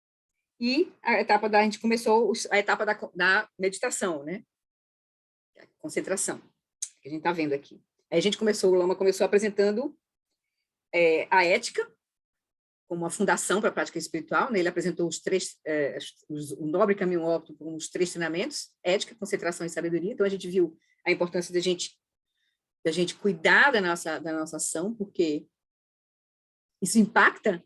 e a gente começou a etapa da meditação, né? A concentração, que a gente está vendo aqui. Aí o Lama começou apresentando a ética, como uma fundação para a prática espiritual, né? Ele apresentou o nobre caminho óptimo como os 3 treinamentos, ética, concentração e sabedoria. Então, a gente viu a importância da gente cuidar da nossa ação, porque isso impacta,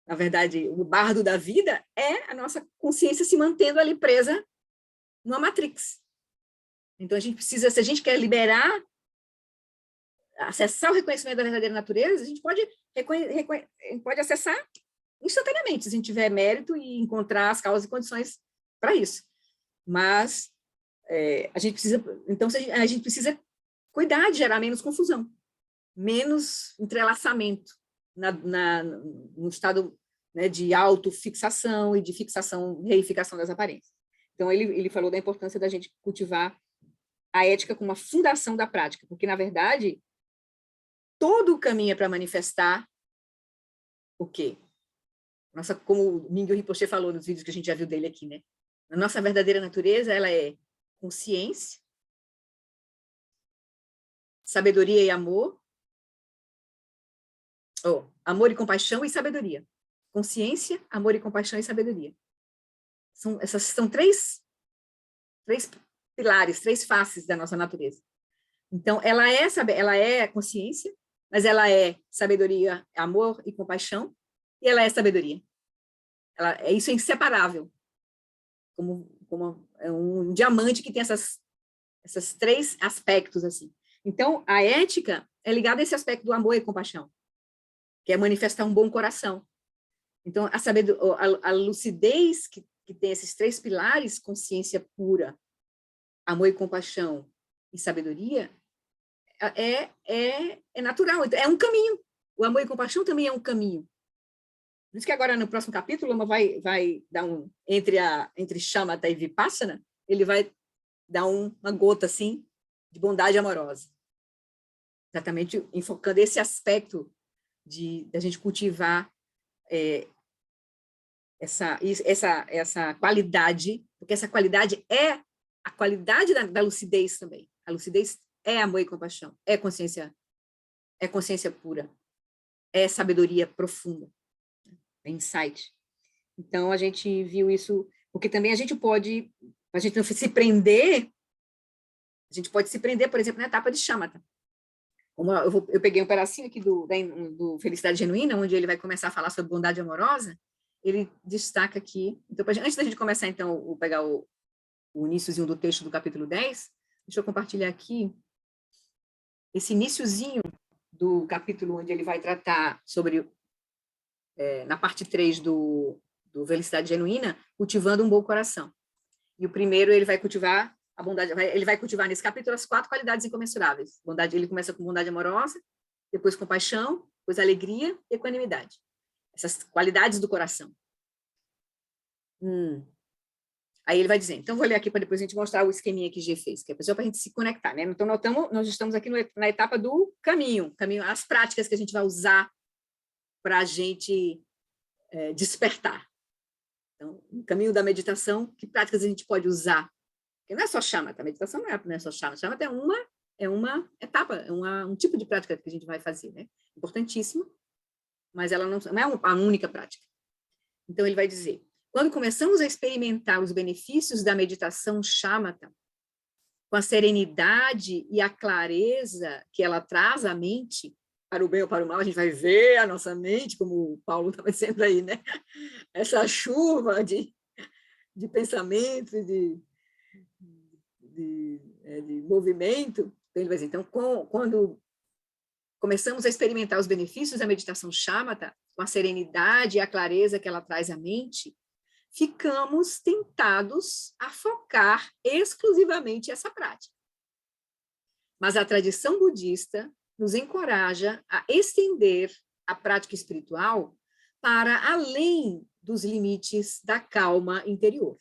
na verdade, o bardo da vida é a nossa consciência se mantendo ali presa numa matrix. Então, a gente precisa, se a gente quer liberar, acessar o reconhecimento da verdadeira natureza, a gente pode acessar instantaneamente, se a gente tiver mérito e encontrar as causas e condições para isso. Mas a gente precisa cuidar de gerar menos confusão, menos entrelaçamento no estado, né, de autofixação e de fixação, reificação das aparências. Então, ele falou da importância da gente cultivar a ética como uma fundação da prática, porque, na verdade, todo o caminho é para manifestar o quê? Como o Mingyur Rinpoche falou nos vídeos que a gente já viu dele aqui, né? A nossa verdadeira natureza, ela é consciência, sabedoria e amor, amor e compaixão e sabedoria. Consciência, amor e compaixão e sabedoria. Essas são três pilares, 3 faces da nossa natureza. Então, ela é consciência, mas ela é sabedoria, amor e compaixão, e ela é sabedoria. Isso é inseparável. Como é um diamante que tem esses 3 aspectos, assim. Então, a ética é ligada a esse aspecto do amor e compaixão, que é manifestar um bom coração. Então, a lucidez que tem esses 3 pilares, consciência pura, amor e compaixão e sabedoria, é natural, é um caminho. O amor e compaixão também é um caminho. Por isso que agora, no próximo capítulo, Lama vai dar entre Shamatha e Vipassana, ele vai dar uma gota, assim, de bondade amorosa. Exatamente enfocando esse aspecto da gente cultivar essa qualidade, porque essa qualidade é a qualidade da lucidez também. A lucidez é amor e compaixão, é consciência pura, é sabedoria profunda, é insight. Então, a gente viu isso, porque também a gente não se prender, a gente pode se prender, por exemplo, na etapa de Shamatha. Eu peguei um pedacinho aqui do Felicidade Genuína, onde ele vai começar a falar sobre bondade amorosa, ele destaca aqui, então, antes da gente começar, então, pegar o iniciozinho do texto do capítulo 10, deixa eu compartilhar aqui esse iniciozinho do capítulo onde ele vai tratar sobre, na parte 3 do Felicidade Genuína, cultivando um bom coração. E o primeiro, ele vai cultivar a bondade, ele vai cultivar nesse capítulo as 4 qualidades incomensuráveis. Bondade, ele começa com bondade amorosa, depois compaixão, depois alegria e equanimidade. Essas qualidades do coração. Aí ele vai dizer, então vou ler aqui para depois a gente mostrar o esqueminha que G fez, que é para a gente se conectar, né? Então nós estamos aqui na etapa do caminho, as práticas que a gente vai usar para a gente despertar. Então, no caminho da meditação, que práticas a gente pode usar? Porque não é só Shamatha, a meditação não é só Shamatha. Shamatha é uma etapa, é um tipo de prática que a gente vai fazer, né? Importantíssima, mas ela não é a única prática. Então, ele vai dizer, quando começamos a experimentar os benefícios da meditação Shamatha, com a serenidade e a clareza que ela traz à mente, para o bem ou para o mal, a gente vai ver a nossa mente, como o Paulo estava dizendo aí, né? Essa chuva de pensamentos, de movimento. Então, ele vai dizer, então, quando começamos a experimentar os benefícios da meditação Shamatha, com a serenidade e a clareza que ela traz à mente, ficamos tentados a focar exclusivamente essa prática. Mas a tradição budista nos encoraja a estender a prática espiritual para além dos limites da calma interior.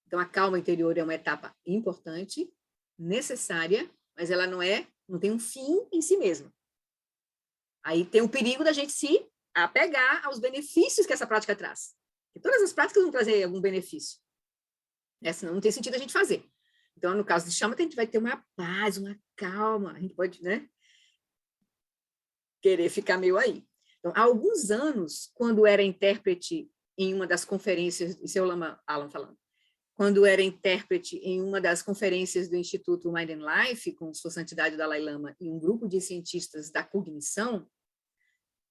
Então, a calma interior é uma etapa importante, necessária, mas ela não tem um fim em si mesma. Aí tem o perigo da gente se apegar aos benefícios que essa prática traz. Porque todas as práticas vão trazer algum benefício. Senão não tem sentido a gente fazer. Então, no caso de Shamatha, a gente vai ter uma paz, uma calma. A gente pode, né, querer ficar meio aí. Então, há alguns anos, quando era intérprete em uma das conferências, isso é o Lama Alam falando, quando era intérprete em uma das conferências do Instituto Mind and Life, com Sua Santidade Dalai Lama e um grupo de cientistas da cognição,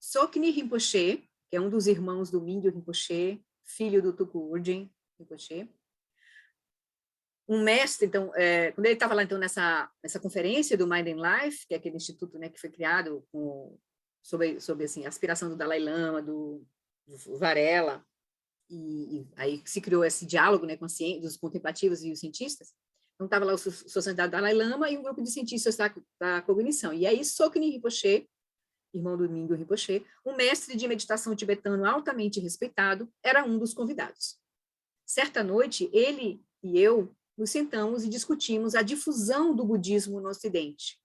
Sokni Rinpoche, que é um dos irmãos do Mindyo Rinpoche, filho do Tuku Urgyen Rinpoche, um mestre, então, quando ele estava lá então nessa conferência do Mind and Life, que é aquele instituto, né, que foi criado sob assim, a aspiração do Dalai Lama, do Varela, e aí se criou esse diálogo, né, com dos contemplativos e os cientistas. Então estava lá Sua Santidade Dalai Lama e um grupo de cientistas da cognição. E aí Sokni Rinpoche, irmão do Mindyo Rinpoche, um mestre de meditação tibetano altamente respeitado, era um dos convidados. Certa noite, ele e eu nos sentamos e discutimos a difusão do budismo no Ocidente.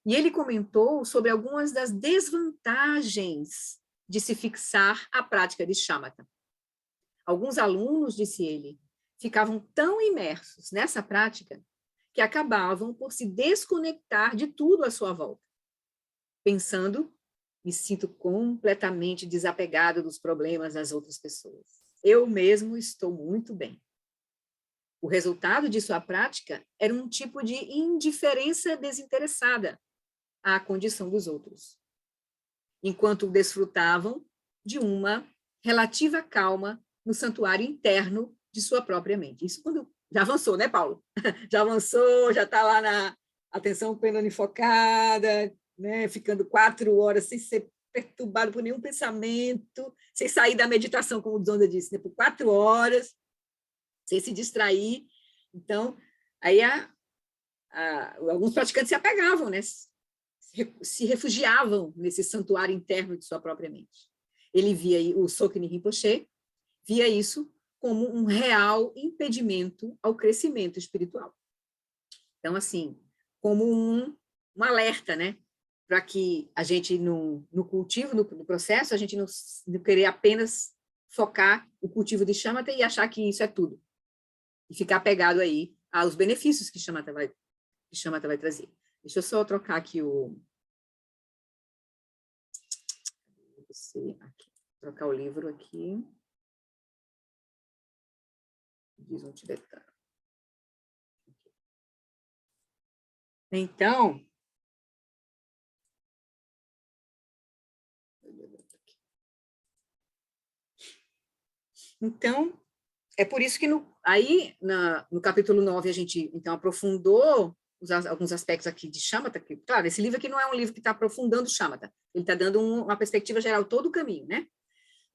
E ele comentou sobre algumas das desvantagens de se fixar à prática de shamatha. Alguns alunos, disse ele, ficavam tão imersos nessa prática que acabavam por se desconectar de tudo à sua volta, pensando, me sinto completamente desapegado dos problemas das outras pessoas. Eu mesmo estou muito bem. O resultado de sua prática era um tipo de indiferença desinteressada à condição dos outros, enquanto desfrutavam de uma relativa calma no santuário interno de sua própria mente. Isso quando já avançou, né, Paulo? Já avançou, já está lá na atenção plena focada, né, ficando 4 horas sem ser perturbado por nenhum pensamento, sem sair da meditação, como o Zonda disse, né, por 4 horas, sem se distrair. Então, aí alguns praticantes se apegavam, né? Se refugiavam nesse santuário interno de sua própria mente. Ele via, o Sokni Rinpoche, via isso como um real impedimento ao crescimento espiritual. Então, assim, como um alerta, né? Para que a gente, no cultivo, no processo, a gente não querer apenas focar o cultivo de shamatha e achar que isso é tudo. E ficar apegado aí aos benefícios que shamatha vai trazer. Deixa eu só trocar aqui trocar o livro aqui. Diz um tibetano. Então, é por isso que no capítulo 9 a gente, então, aprofundou alguns aspectos aqui de shamatha. Claro, esse livro aqui não é um livro que está aprofundando shamatha, ele está dando uma perspectiva geral, todo o caminho, né?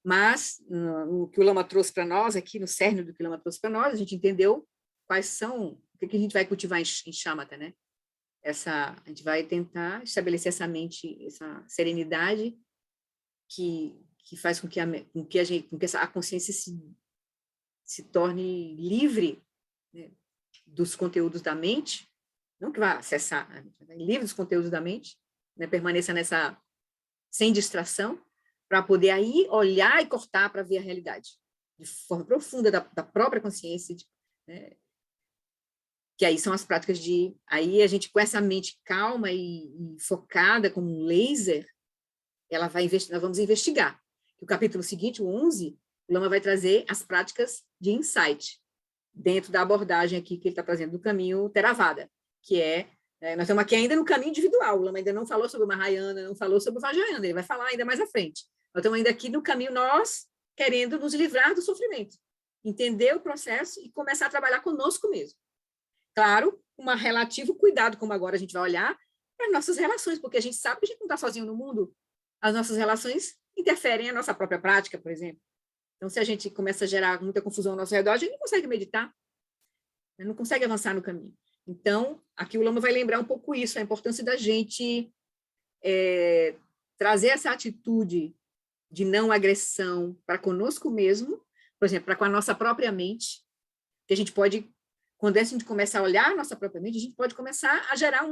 Mas, no que o Lama trouxe para nós, aqui no cerne do que o Lama trouxe para nós, a gente entendeu quais são, o que a gente vai cultivar em shamatha, né? A gente vai tentar estabelecer essa mente, essa serenidade que faz com que a consciência se torne livre, né, dos conteúdos da mente, não que vá acessar, livre dos conteúdos da mente, né, permaneça sem distração, para poder aí olhar e cortar para ver a realidade, de forma profunda da própria consciência, né, que aí são as práticas aí a gente com essa mente calma e focada como um laser, nós vamos investigar. O capítulo seguinte, o 11, o Lama vai trazer as práticas de insight, dentro da abordagem aqui que ele está trazendo do caminho Theravada, que nós estamos aqui ainda no caminho individual, o Lama ainda não falou sobre o Mahayana, não falou sobre o Vajrayana, ele vai falar ainda mais à frente. Nós estamos ainda aqui no caminho, nós querendo nos livrar do sofrimento, entender o processo e começar a trabalhar conosco mesmo. Claro, com um relativo cuidado, como agora a gente vai olhar, para as nossas relações, porque a gente sabe que a gente não está sozinho no mundo, as nossas relações interferem na nossa própria prática, por exemplo. Então, se a gente começa a gerar muita confusão ao nosso redor, a gente não consegue meditar, não consegue avançar no caminho. Então, aqui o Lama vai lembrar um pouco isso, a importância da gente trazer essa atitude de não agressão para conosco mesmo, por exemplo, para com a nossa própria mente, que a gente pode, quando a gente começa a olhar a nossa própria mente, a gente pode começar a gerar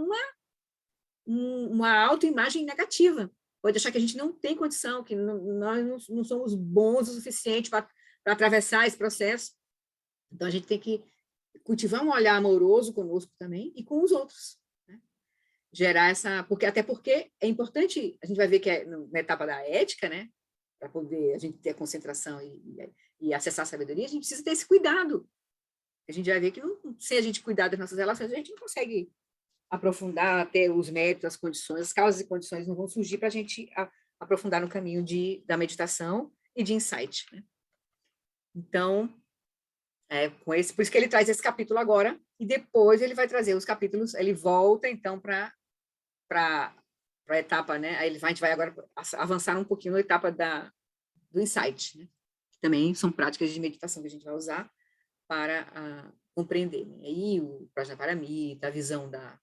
uma autoimagem negativa, pode achar que a gente não tem condição, que nós não somos bons o suficiente para atravessar esse processo. Então, a gente tem que cultivar um olhar amoroso conosco também e com os outros, né? gerar essa... Até porque é importante, a gente vai ver que na etapa da ética, né, para poder a gente ter a concentração e acessar a sabedoria, a gente precisa ter esse cuidado. A gente vai ver que sem a gente cuidar das nossas relações, a gente não consegue aprofundar até os méritos, as condições, as causas e condições não vão surgir para a gente aprofundar no caminho da meditação e de insight, né? Então, por isso que ele traz esse capítulo agora, e depois ele vai trazer os capítulos, ele volta, então, para a etapa, né? Aí a gente vai agora avançar um pouquinho na etapa do insight, né? Que também são práticas de meditação que a gente vai usar para compreender, né? Aí o Prajnaparamita, a visão da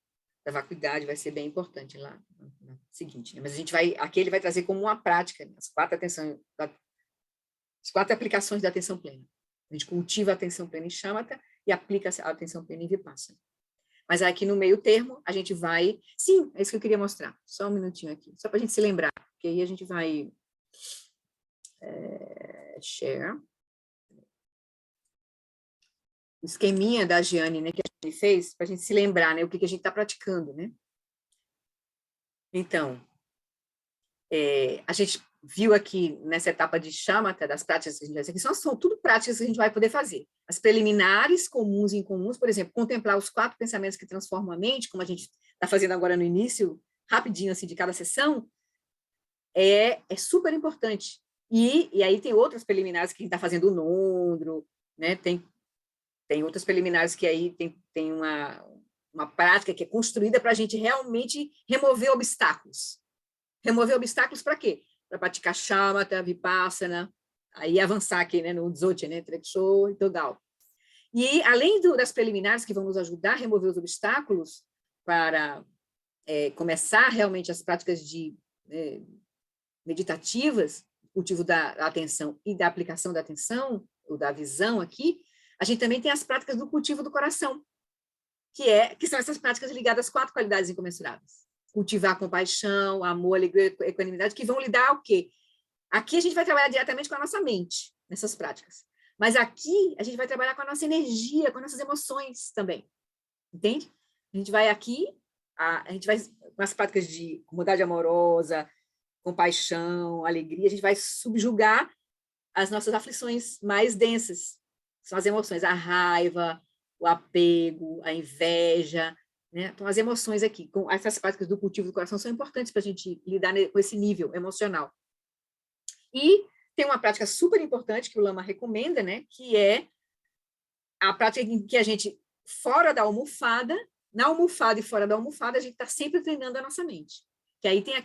vacuidade vai ser bem importante lá no seguinte, né? Mas aqui ele vai trazer como uma prática, né? As 4 aplicações da atenção plena. A gente cultiva a atenção plena em Shamatha e aplica a atenção plena em Vipassana. Mas aqui no meio termo, a gente vai... Sim, é isso que eu queria mostrar. Só um minutinho aqui, só para a gente se lembrar, porque aí a gente vai... share. O esqueminha da Giane, né, que a gente fez, para a gente se lembrar, né, o que a gente está praticando, né? Então, a gente viu aqui nessa etapa de Shamatha, das práticas que a gente vai fazer, que são tudo práticas que a gente vai poder fazer. As preliminares, comuns e incomuns, por exemplo, contemplar os 4 pensamentos que transformam a mente, como a gente está fazendo agora no início, rapidinho, assim, de cada sessão, é super importante. E aí tem outras preliminares que a gente está fazendo o Nondro, né? Tem outras preliminares que aí tem uma prática que é construída para a gente realmente remover obstáculos. Remover obstáculos para quê? Para praticar Shamatha, Vipassana, aí avançar aqui, né, no Dzogchen, né, Trexo e Togal. E além das preliminares que vão nos ajudar a remover os obstáculos para começar realmente as práticas meditativas, cultivo da atenção e da aplicação da atenção, ou da visão aqui, a gente também tem as práticas do cultivo do coração, que são essas práticas ligadas às 4 qualidades incomensuráveis. Cultivar compaixão, amor, alegria, equanimidade, que vão lidar ao quê? Aqui a gente vai trabalhar diretamente com a nossa mente, nessas práticas. Mas aqui a gente vai trabalhar com a nossa energia, com as nossas emoções também. Entende? A gente vai aqui, a gente vai com as práticas de bondade amorosa, compaixão, alegria, a gente vai subjugar as nossas aflições mais densas. São as emoções, a raiva, o apego, a inveja, né? Então, as emoções aqui, com essas práticas do cultivo do coração, são importantes para a gente lidar com esse nível emocional. E tem uma prática super importante que o Lama recomenda, né? Que é a prática em que a gente, fora da almofada, na almofada e fora da almofada, a gente está sempre treinando a nossa mente. Que aí tem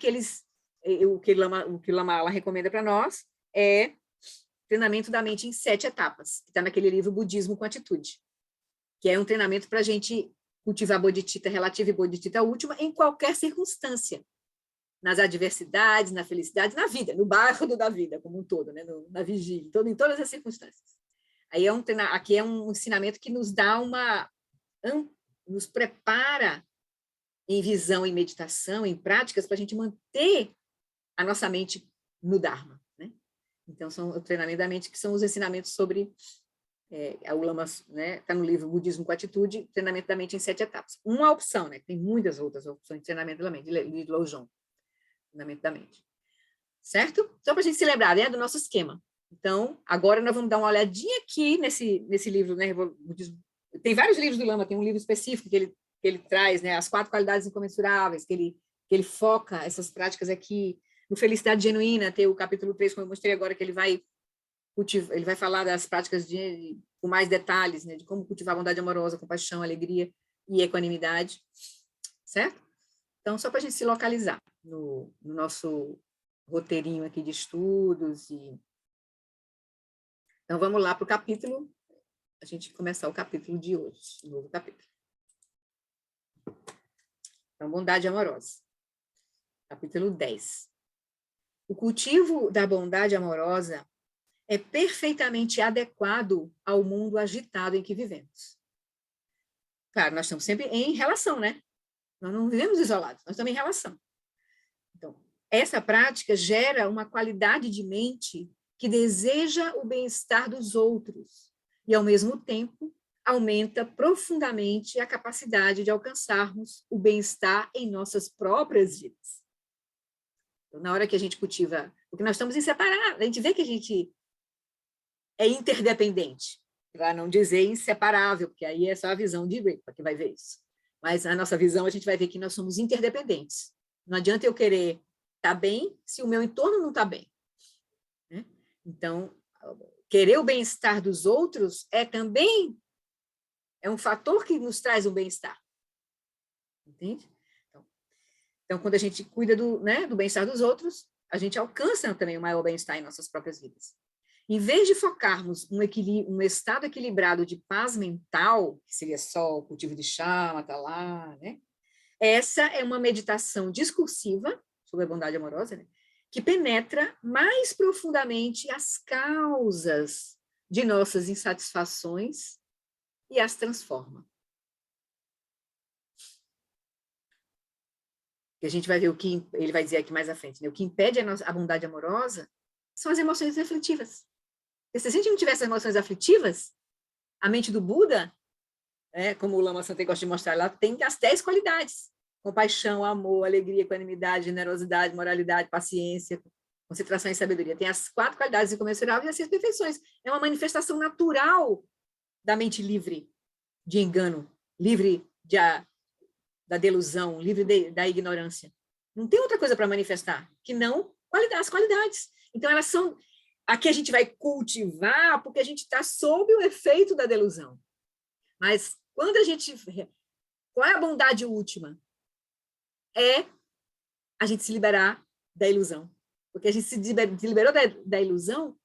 o que o Lama recomenda para nós é treinamento da mente em 7 etapas, que está naquele livro Budismo com Atitude, que é um treinamento para a gente cultivar bodhicitta relativa e bodhicitta última em qualquer circunstância, nas adversidades, na felicidade, na vida, no barro da vida como um todo, né? Na vigília, em todas as circunstâncias. Aí aqui é um ensinamento que nos dá nos prepara em visão, em meditação, em práticas, para a gente manter a nossa mente no Dharma, né? Então, são o treinamento da mente, que são os ensinamentos sobre... o Lama, né, está no livro Budismo com Atitude, treinamento da mente em 7 etapas. Uma opção, né? Tem muitas outras opções de treinamento da mente, de Lojong, treinamento da mente. Certo? Só para a gente se lembrar, né, do nosso esquema. Então, agora nós vamos dar uma olhadinha aqui nesse livro, né? Tem vários livros do Lama, tem um livro específico que ele traz, né, as 4 qualidades incomensuráveis, que ele foca essas práticas aqui. No Felicidade Genuína, tem o capítulo 3, como eu mostrei agora, que ele vai falar das práticas com mais detalhes, né, de como cultivar bondade amorosa, compaixão, alegria e equanimidade, certo? Então, só para a gente se localizar no nosso roteirinho aqui de estudos. Então, vamos lá para o capítulo, a gente começar o capítulo de hoje, o novo capítulo. Então, bondade amorosa. Capítulo 10. O cultivo da bondade amorosa é perfeitamente adequado ao mundo agitado em que vivemos. Claro, nós estamos sempre em relação, né? Nós não vivemos isolados, nós estamos em relação. Então, essa prática gera uma qualidade de mente que deseja o bem-estar dos outros e, ao mesmo tempo, aumenta profundamente a capacidade de alcançarmos o bem-estar em nossas próprias vidas. Então, na hora que a gente cultiva, porque nós estamos inseparados, a gente vê que a gente é interdependente, para não dizer inseparável, porque aí é só a visão de Ripa que vai ver isso. Mas a nossa visão, a gente vai ver que nós somos interdependentes. Não adianta eu querer estar bem se o meu entorno não está bem. Né? Então, querer o bem-estar dos outros também é um fator que nos traz um bem-estar. Entende? Então, quando a gente cuida do bem-estar dos outros, a gente alcança também o maior bem-estar em nossas próprias vidas. Em vez de focarmos um estado equilibrado de paz mental, que seria só o cultivo de shamatha lá, né? Essa é uma meditação discursiva sobre a bondade amorosa, né? Que penetra mais profundamente as causas de nossas insatisfações e as transforma. E a gente vai ver o que ele vai dizer aqui mais à frente, né? O que impede a bondade amorosa são as emoções aflitivas. Porque se a gente não tivesse emoções aflitivas, a mente do Buda, como o Lama Santen gosta de mostrar lá, tem as 10 qualidades: compaixão, amor, alegria, equanimidade, generosidade, moralidade, paciência, concentração e sabedoria. Tem as 4 qualidades incomensuráveis e as 6 perfeições. É uma manifestação natural da mente livre de engano, livre da delusão, livre da ignorância. Não tem outra coisa para manifestar que não as qualidades. Então, elas são... Aqui a gente vai cultivar porque a gente está sob o efeito da delusão. Mas quando a gente... Qual é a bondade última? É a gente se liberar da ilusão. Porque a gente se liberou da ilusão,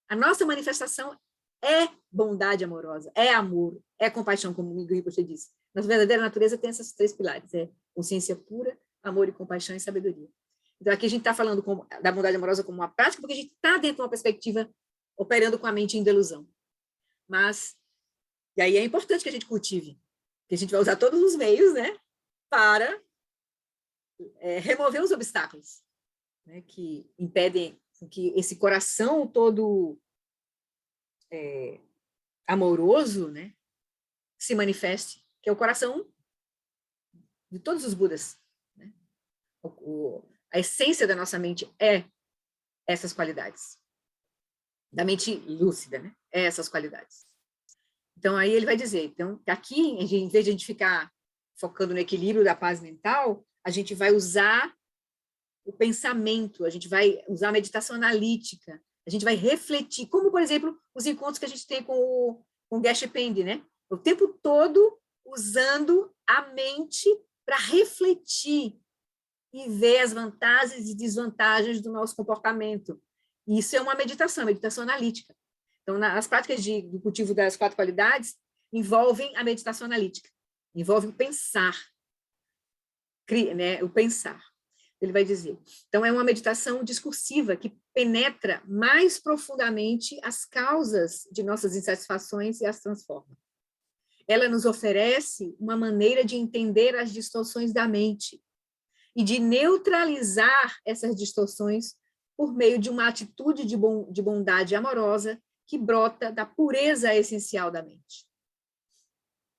a nossa manifestação é bondade amorosa, é amor, é compaixão, como o Miguel Ripoche disse. Nossa verdadeira natureza tem esses 3 pilares, consciência pura, amor e compaixão e sabedoria. Então, aqui a gente está falando da bondade amorosa como uma prática, porque a gente está dentro de uma perspectiva operando com a mente em delusão. Mas, e aí é importante que a gente cultive, que a gente vai usar todos os meios, né, para remover os obstáculos, né, que impedem que esse coração todo amoroso, né, se manifeste, que é o coração de todos os Budas. Né? A essência da nossa mente é essas qualidades. Da mente lúcida, né? É essas qualidades. Então, aí ele vai dizer, então, que aqui, em vez de a gente ficar focando no equilíbrio da paz mental, a gente vai usar o pensamento, a gente vai usar a meditação analítica, a gente vai refletir, como, por exemplo, os encontros que a gente tem com o Geshe Pende, né? O tempo todo usando a mente para refletir e ver as vantagens e desvantagens do nosso comportamento. Isso é uma meditação analítica. Então, as práticas do cultivo das 4 qualidades envolvem a meditação analítica, envolve o pensar, né, o pensar. Ele vai dizer. Então, é uma meditação discursiva que penetra mais profundamente as causas de nossas insatisfações e as transforma. Ela nos oferece uma maneira de entender as distorções da mente e de neutralizar essas distorções por meio de uma atitude de bondade amorosa que brota da pureza essencial da mente.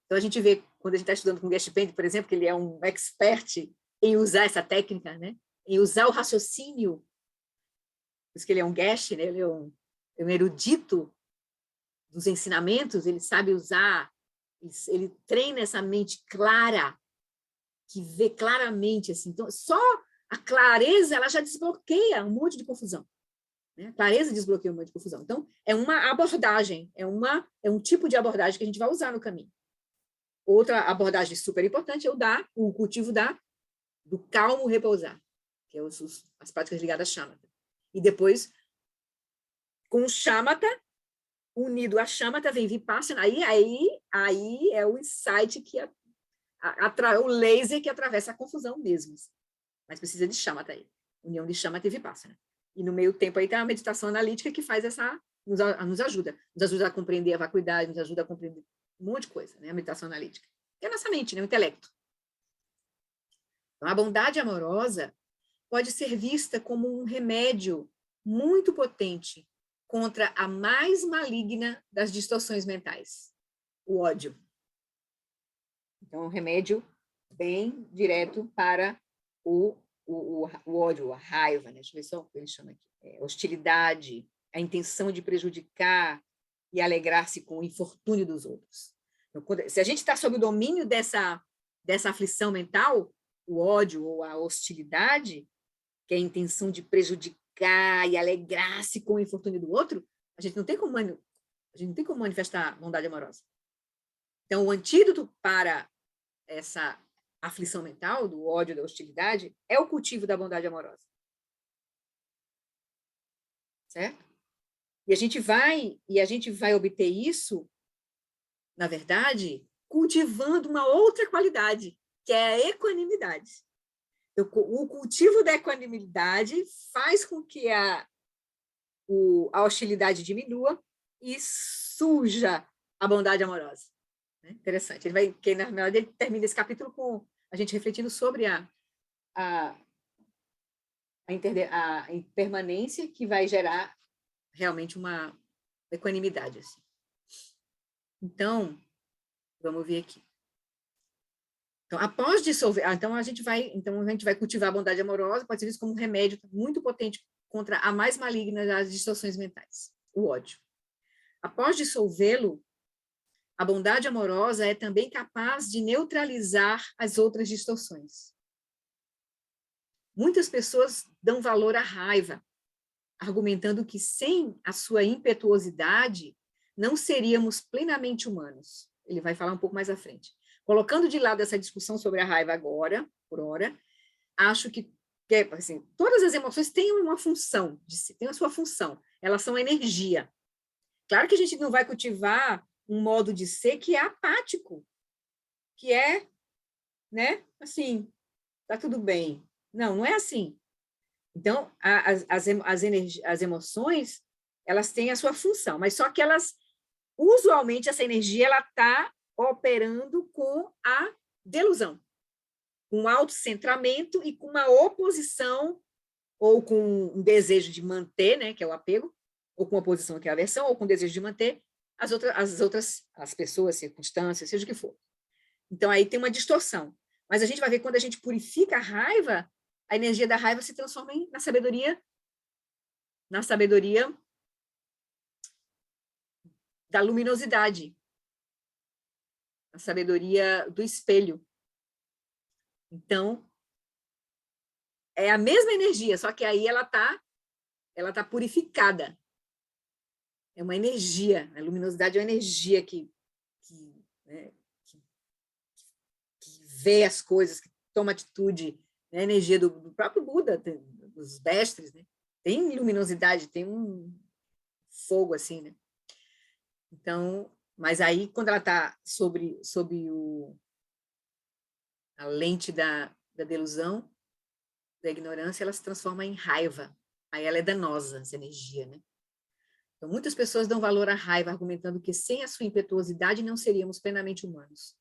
Então, a gente vê, quando a gente está estudando com o Geshe Pende, por exemplo, que ele é um expert em usar essa técnica, né? Em usar o raciocínio, por isso que ele é um Geshe, né? Ele é um erudito dos ensinamentos, ele sabe usar, ele treina essa mente clara, que vê claramente, assim. Então, só a clareza, ela já desbloqueia um monte de confusão. Né? A clareza desbloqueia um monte de confusão. Então, é uma abordagem, é um tipo de abordagem que a gente vai usar no caminho. Outra abordagem super importante é o cultivo do calmo repousar, que é as práticas ligadas a shamatha. E depois, com o shamatha, unido a shamatha, vem vipassana, aí é o insight que o laser que atravessa a confusão mesmo. Mas precisa de shamatha aí. União de shamatha e vipassana. E no meio tempo aí tem a meditação analítica que faz nos ajuda. Nos ajuda a compreender a vacuidade, nos ajuda a compreender um monte de coisa, né? A meditação analítica. Que é a nossa mente, né? O intelecto. Então, a bondade amorosa pode ser vista como um remédio muito potente contra a mais maligna das distorções mentais, o ódio. Então, um remédio bem direto para o ódio, a raiva, né? Deixa eu ver só o que ele chama aqui. Hostilidade, a intenção de prejudicar e alegrar-se com o infortúnio dos outros. Então, se a gente está sob o domínio dessa aflição mental, o ódio ou a hostilidade, que é a intenção de prejudicar e alegrar-se com o infortúnio do outro, a gente não tem como manifestar bondade amorosa. Então, o antídoto para essa aflição mental, do ódio, da hostilidade, é o cultivo da bondade amorosa. Certo? E a gente vai obter isso, na verdade, cultivando uma outra qualidade, que é a equanimidade. O cultivo da equanimidade faz com que a hostilidade diminua e surja a bondade amorosa. Interessante. Na verdade, ele termina esse capítulo com a gente refletindo sobre a impermanência que vai gerar realmente uma equanimidade. Assim. Então, vamos ver aqui. Então, após dissolver, então a gente vai cultivar a bondade amorosa, pode ser visto como um remédio muito potente contra a mais maligna das distorções mentais, o ódio. Após dissolvê-lo, a bondade amorosa é também capaz de neutralizar as outras distorções. Muitas pessoas dão valor à raiva, argumentando que sem a sua impetuosidade não seríamos plenamente humanos. Ele vai falar um pouco mais à frente. Colocando de lado essa discussão sobre a raiva agora, por hora, acho que assim, todas as emoções têm uma função, têm a sua função. Elas são energia. Claro que a gente não vai cultivar um modo de ser que é apático, que é, né, assim, tá tudo bem. Não é assim. Então, as emoções, elas têm a sua função, mas só que usualmente, essa energia, ela está operando com a delusão, com um autocentramento e com uma oposição, ou com um desejo de manter, né, que é o apego, ou com oposição, que é a aversão, ou com desejo de manter as pessoas, circunstâncias, seja o que for. Então, aí tem uma distorção. Mas a gente vai ver, quando a gente purifica a raiva, a energia da raiva se transforma na sabedoria da luminosidade, a sabedoria do espelho. Então, é a mesma energia, só que aí ela tá purificada. É uma energia, a luminosidade é uma energia que vê as coisas, que toma atitude, né? A energia do próprio Buda, dos mestres, né? Tem luminosidade, tem um fogo assim, né? Então, mas aí, quando ela está sob a lente da delusão, da ignorância, ela se transforma em raiva. Aí ela é danosa, essa energia, né? Então, muitas pessoas dão valor à raiva, argumentando que sem a sua impetuosidade não seríamos plenamente humanos.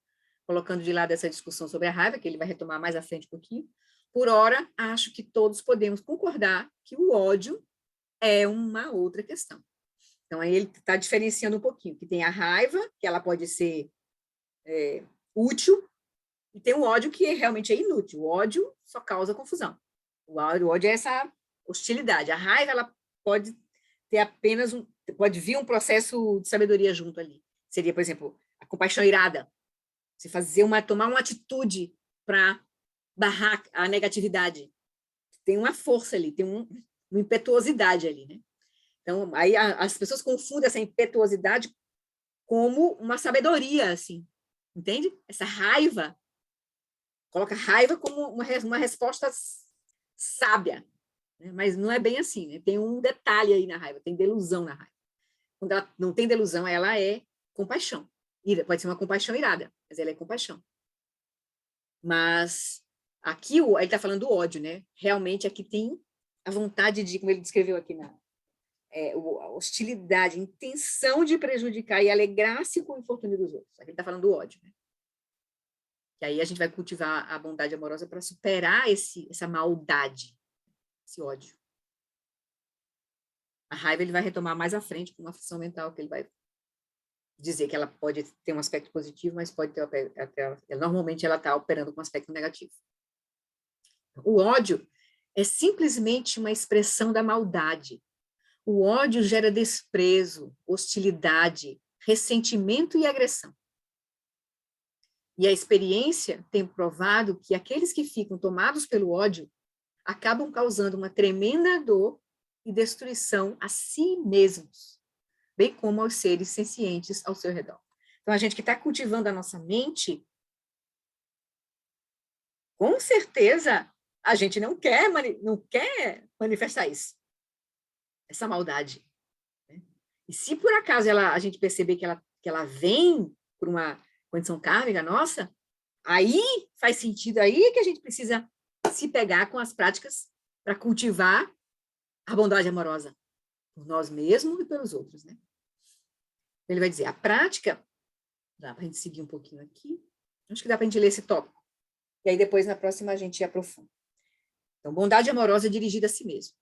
Colocando de lado essa discussão sobre a raiva, que ele vai retomar mais à frente um pouquinho, por ora, acho que todos podemos concordar que o ódio é uma outra questão. Então, aí ele está diferenciando um pouquinho, que tem a raiva, que ela pode ser útil, e tem o ódio que realmente é inútil. O ódio só causa confusão. O ódio é essa hostilidade. A raiva, ela pode ter apenas pode vir um processo de sabedoria junto ali. Seria, por exemplo, a compaixão irada. Você tomar uma atitude para barrar a negatividade. Tem uma força ali, tem uma impetuosidade ali, né? Então, aí as pessoas confundem essa impetuosidade como uma sabedoria, assim, entende? Essa raiva, coloca raiva como uma resposta sábia, né? Mas não é bem assim, né? Tem um detalhe aí na raiva, tem delusão na raiva. Quando ela não tem delusão, ela é compaixão. Pode ser uma compaixão irada, mas ela é compaixão. Mas aqui ele está falando do ódio, né? Realmente aqui tem a vontade de, como ele descreveu aqui a hostilidade, a intenção de prejudicar e alegrar-se com o infortúnio dos outros. Aqui ele está falando do ódio, né? Que aí a gente vai cultivar a bondade amorosa para superar essa maldade, esse ódio. A raiva ele vai retomar mais à frente com uma aflição mental que ele vai dizer que ela pode ter um aspecto positivo, mas pode ter normalmente ela está operando com um aspecto negativo. O ódio é simplesmente uma expressão da maldade. O ódio gera desprezo, hostilidade, ressentimento e agressão. E a experiência tem provado que aqueles que ficam tomados pelo ódio acabam causando uma tremenda dor e destruição a si mesmos, bem como aos seres sencientes ao seu redor. Então, a gente que está cultivando a nossa mente, com certeza, a gente não quer manifestar isso, essa maldade. Né? E se por acaso a gente perceber que ela vem por uma condição kármica nossa, aí faz sentido, aí que a gente precisa se pegar com as práticas para cultivar a bondade amorosa por nós mesmos e pelos outros, né? Ele vai dizer, a prática, dá para a gente seguir um pouquinho aqui, acho que dá para a gente ler esse tópico, e aí depois na próxima a gente aprofunda. Então, bondade amorosa dirigida a si mesmo.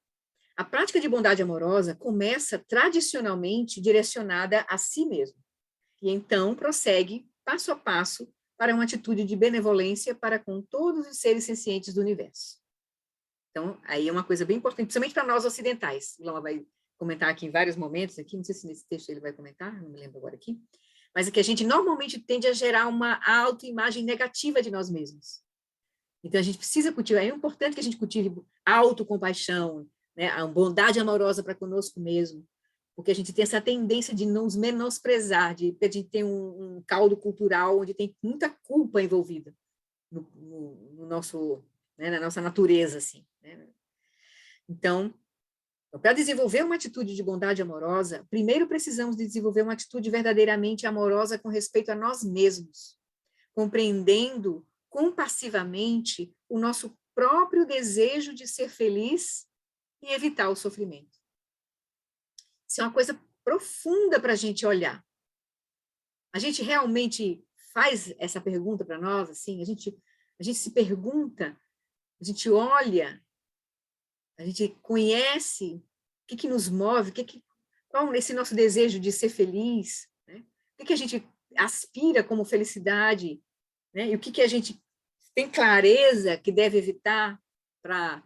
A prática de bondade amorosa começa tradicionalmente direcionada a si mesmo, e então prossegue passo a passo para uma atitude de benevolência para com todos os seres sencientes do universo. Então, aí é uma coisa bem importante, principalmente para nós ocidentais. O Lama vai comentar aqui em vários momentos, aqui, não sei se nesse texto ele vai comentar, não me lembro agora aqui, mas é que a gente normalmente tende a gerar uma autoimagem negativa de nós mesmos. Então, a gente precisa cultivar, é importante que a gente cultive autocompaixão, né, a bondade amorosa para conosco mesmo, porque a gente tem essa tendência de nos menosprezar, de a gente tem um caldo cultural onde tem muita culpa envolvida no nosso, né, na nossa natureza, assim. Né? Então, para desenvolver uma atitude de bondade amorosa, primeiro precisamos de desenvolver uma atitude verdadeiramente amorosa com respeito a nós mesmos, compreendendo compassivamente o nosso próprio desejo de ser feliz e evitar o sofrimento. Isso é uma coisa profunda para a gente olhar. A gente realmente faz essa pergunta para nós, assim, a gente se pergunta, a gente olha, a gente conhece o que nos move, qual esse nosso desejo de ser feliz, né? O que a gente aspira como felicidade, né? E o que a gente tem clareza que deve evitar para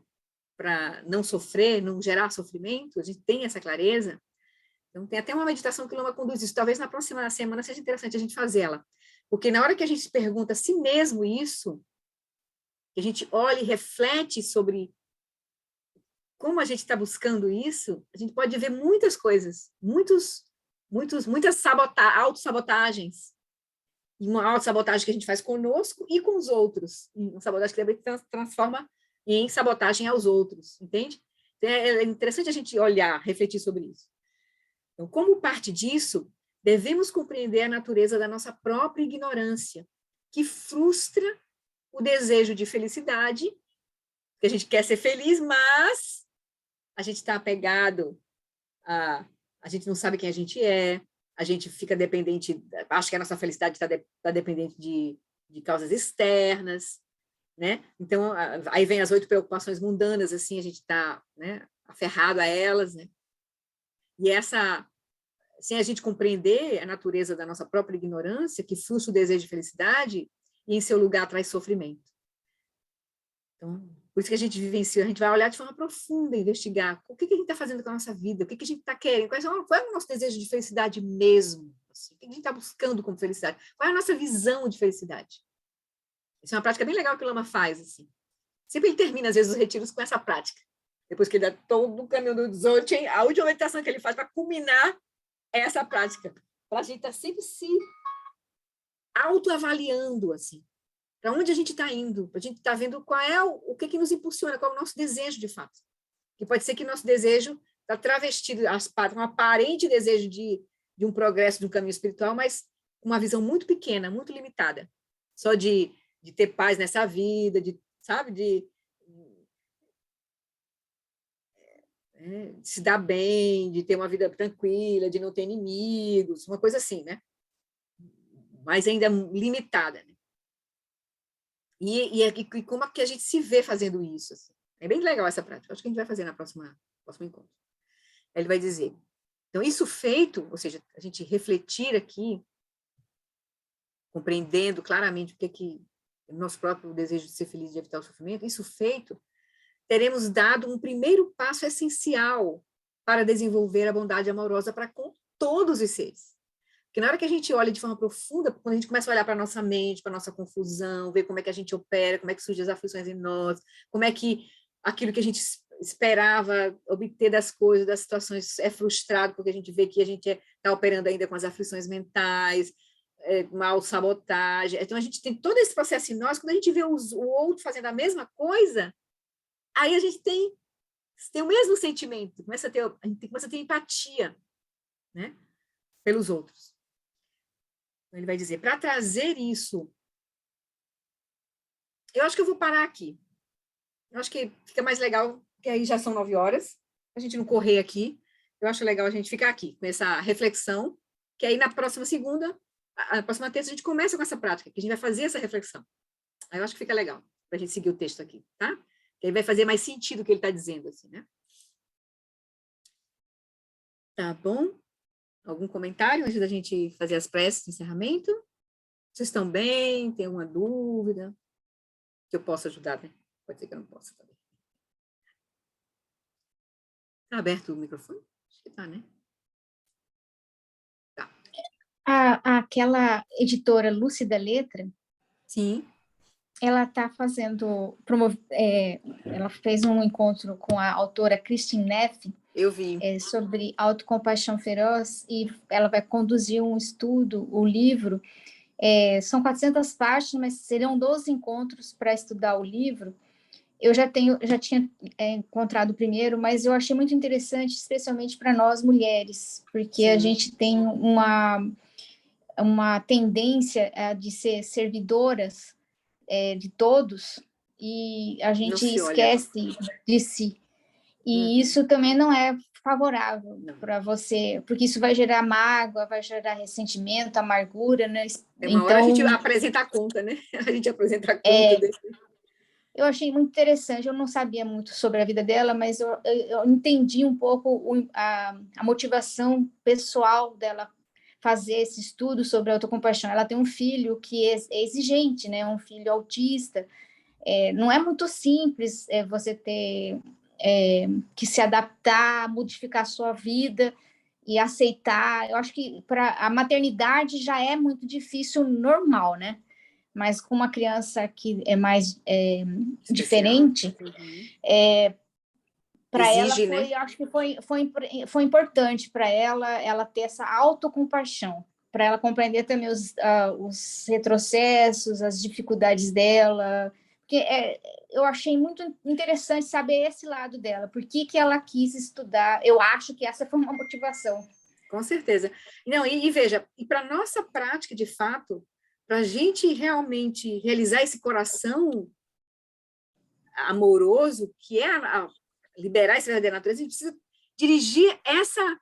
não sofrer, não gerar sofrimento, a gente tem essa clareza. Então, tem até uma meditação que o Lama conduz isso. Talvez na próxima semana seja interessante a gente fazê-la. Porque na hora que a gente se pergunta a si mesmo isso, que a gente olha e reflete sobre como a gente está buscando isso, a gente pode ver muitas coisas, muitas autossabotagens. E uma autossabotagem que a gente faz conosco e com os outros. E uma sabotagem que também transforma em sabotagem aos outros, entende? Então, é interessante a gente olhar, refletir sobre isso. Então, como parte disso, devemos compreender a natureza da nossa própria ignorância, que frustra o desejo de felicidade, que a gente quer ser feliz, mas a gente está apegado a gente não sabe quem a gente é, a gente fica dependente, acha que a nossa felicidade está dependente de causas externas, né? Então, aí vem as 8 preocupações mundanas, assim, a gente está, né, aferrado a elas, né? E sem a gente compreender a natureza da nossa própria ignorância, que frustra o desejo de felicidade, e em seu lugar traz sofrimento. Então, por isso que a gente vivencia, a gente vai olhar de forma profunda, investigar o que a gente está fazendo com a nossa vida, o que a gente está querendo, qual é o nosso desejo de felicidade mesmo, assim, o que a gente está buscando como felicidade, qual é a nossa visão de felicidade. Isso é uma prática bem legal que o Lama faz, assim. Sempre ele termina, às vezes, os retiros com essa prática. Depois que ele dá todo o caminho do Dzogchen, a última meditação que ele faz para culminar é essa prática. Para a gente estar sempre se autoavaliando, assim. Para onde a gente está indo? Para a gente estar vendo qual é o que nos impulsiona, qual é o nosso desejo, de fato. Que pode ser que o nosso desejo está travestido, um aparente desejo de um progresso, de um caminho espiritual, mas com uma visão muito pequena, muito limitada. Só de ter paz nessa vida, sabe, de se dar bem, de ter uma vida tranquila, de não ter inimigos, uma coisa assim, né? Mas ainda limitada, né? E como é que a gente se vê fazendo isso? Assim? É bem legal essa prática. Acho que a gente vai fazer próximo encontro. Ele vai dizer, Então, isso feito, ou seja, a gente refletir aqui, compreendendo claramente o que o nosso próprio desejo de ser feliz, de evitar o sofrimento, isso feito, teremos dado um primeiro passo essencial para desenvolver a bondade amorosa para com todos os seres. Porque na hora que a gente olha de forma profunda, quando a gente começa a olhar para a nossa mente, para a nossa confusão, ver como é que a gente opera, como é que surgem as aflições em nós, como é que aquilo que a gente esperava obter das coisas, das situações, é frustrado, porque a gente vê que a gente está operando ainda com as aflições mentais, mal sabotagem. Então, a gente tem todo esse processo em nós, quando a gente vê o outro fazendo a mesma coisa, aí a gente tem o mesmo sentimento, a gente começa a ter empatia, né, pelos outros. Então, ele vai dizer, para trazer isso, eu acho que eu vou parar aqui. Eu acho que fica mais legal, porque aí já são 9 horas, a gente não correr aqui. Eu acho legal a gente ficar aqui, com essa reflexão, que aí na próxima segunda, a próxima terça, a gente começa com essa prática, que a gente vai fazer essa reflexão. Aí eu acho que fica legal, para a gente seguir o texto aqui, tá? Que aí vai fazer mais sentido o que ele está dizendo, assim, né? Tá bom? Algum comentário antes da gente fazer as preces de encerramento? Vocês estão bem? Tem alguma dúvida? Que eu possa ajudar, né? Pode ser que eu não possa também. Está aberto o microfone? Acho que está, né? Tá. Aquela editora Lúcida Letra, sim, ela está fazendo, ela fez um encontro com a autora Christine Neff, eu vi, sobre autocompaixão feroz, e ela vai conduzir um estudo, o livro, são 400 páginas, mas serão 12 encontros para estudar o livro. Eu já tinha encontrado o primeiro, mas eu achei muito interessante, especialmente para nós mulheres, porque sim, a gente tem uma tendência de ser servidoras de todos, e a gente esquece de si. E isso também não é favorável para você, porque isso vai gerar mágoa, vai gerar ressentimento, amargura, né? Uma hora a gente apresenta a conta, né? A gente apresenta a conta desse. Eu achei muito interessante, eu não sabia muito sobre a vida dela, mas eu entendi um pouco a motivação pessoal dela fazer esse estudo sobre autocompaixão. Ela tem um filho que é exigente, né? Um filho autista. Não é muito simples você ter que se adaptar, modificar a sua vida e aceitar. Eu acho que para a maternidade já é muito difícil, normal, né? Mas com uma criança que é mais diferente, para ela foi, né? Acho que foi importante para ela ter essa autocompaixão, para ela compreender também os retrocessos, as dificuldades dela, porque eu achei muito interessante saber esse lado dela, por que ela quis estudar. Eu acho que essa foi uma motivação. Com certeza. Não, e veja, e para a nossa prática, de fato, para a gente realmente realizar esse coração amoroso, que é liberar esse verdadeiro natureza, a gente precisa dirigir essa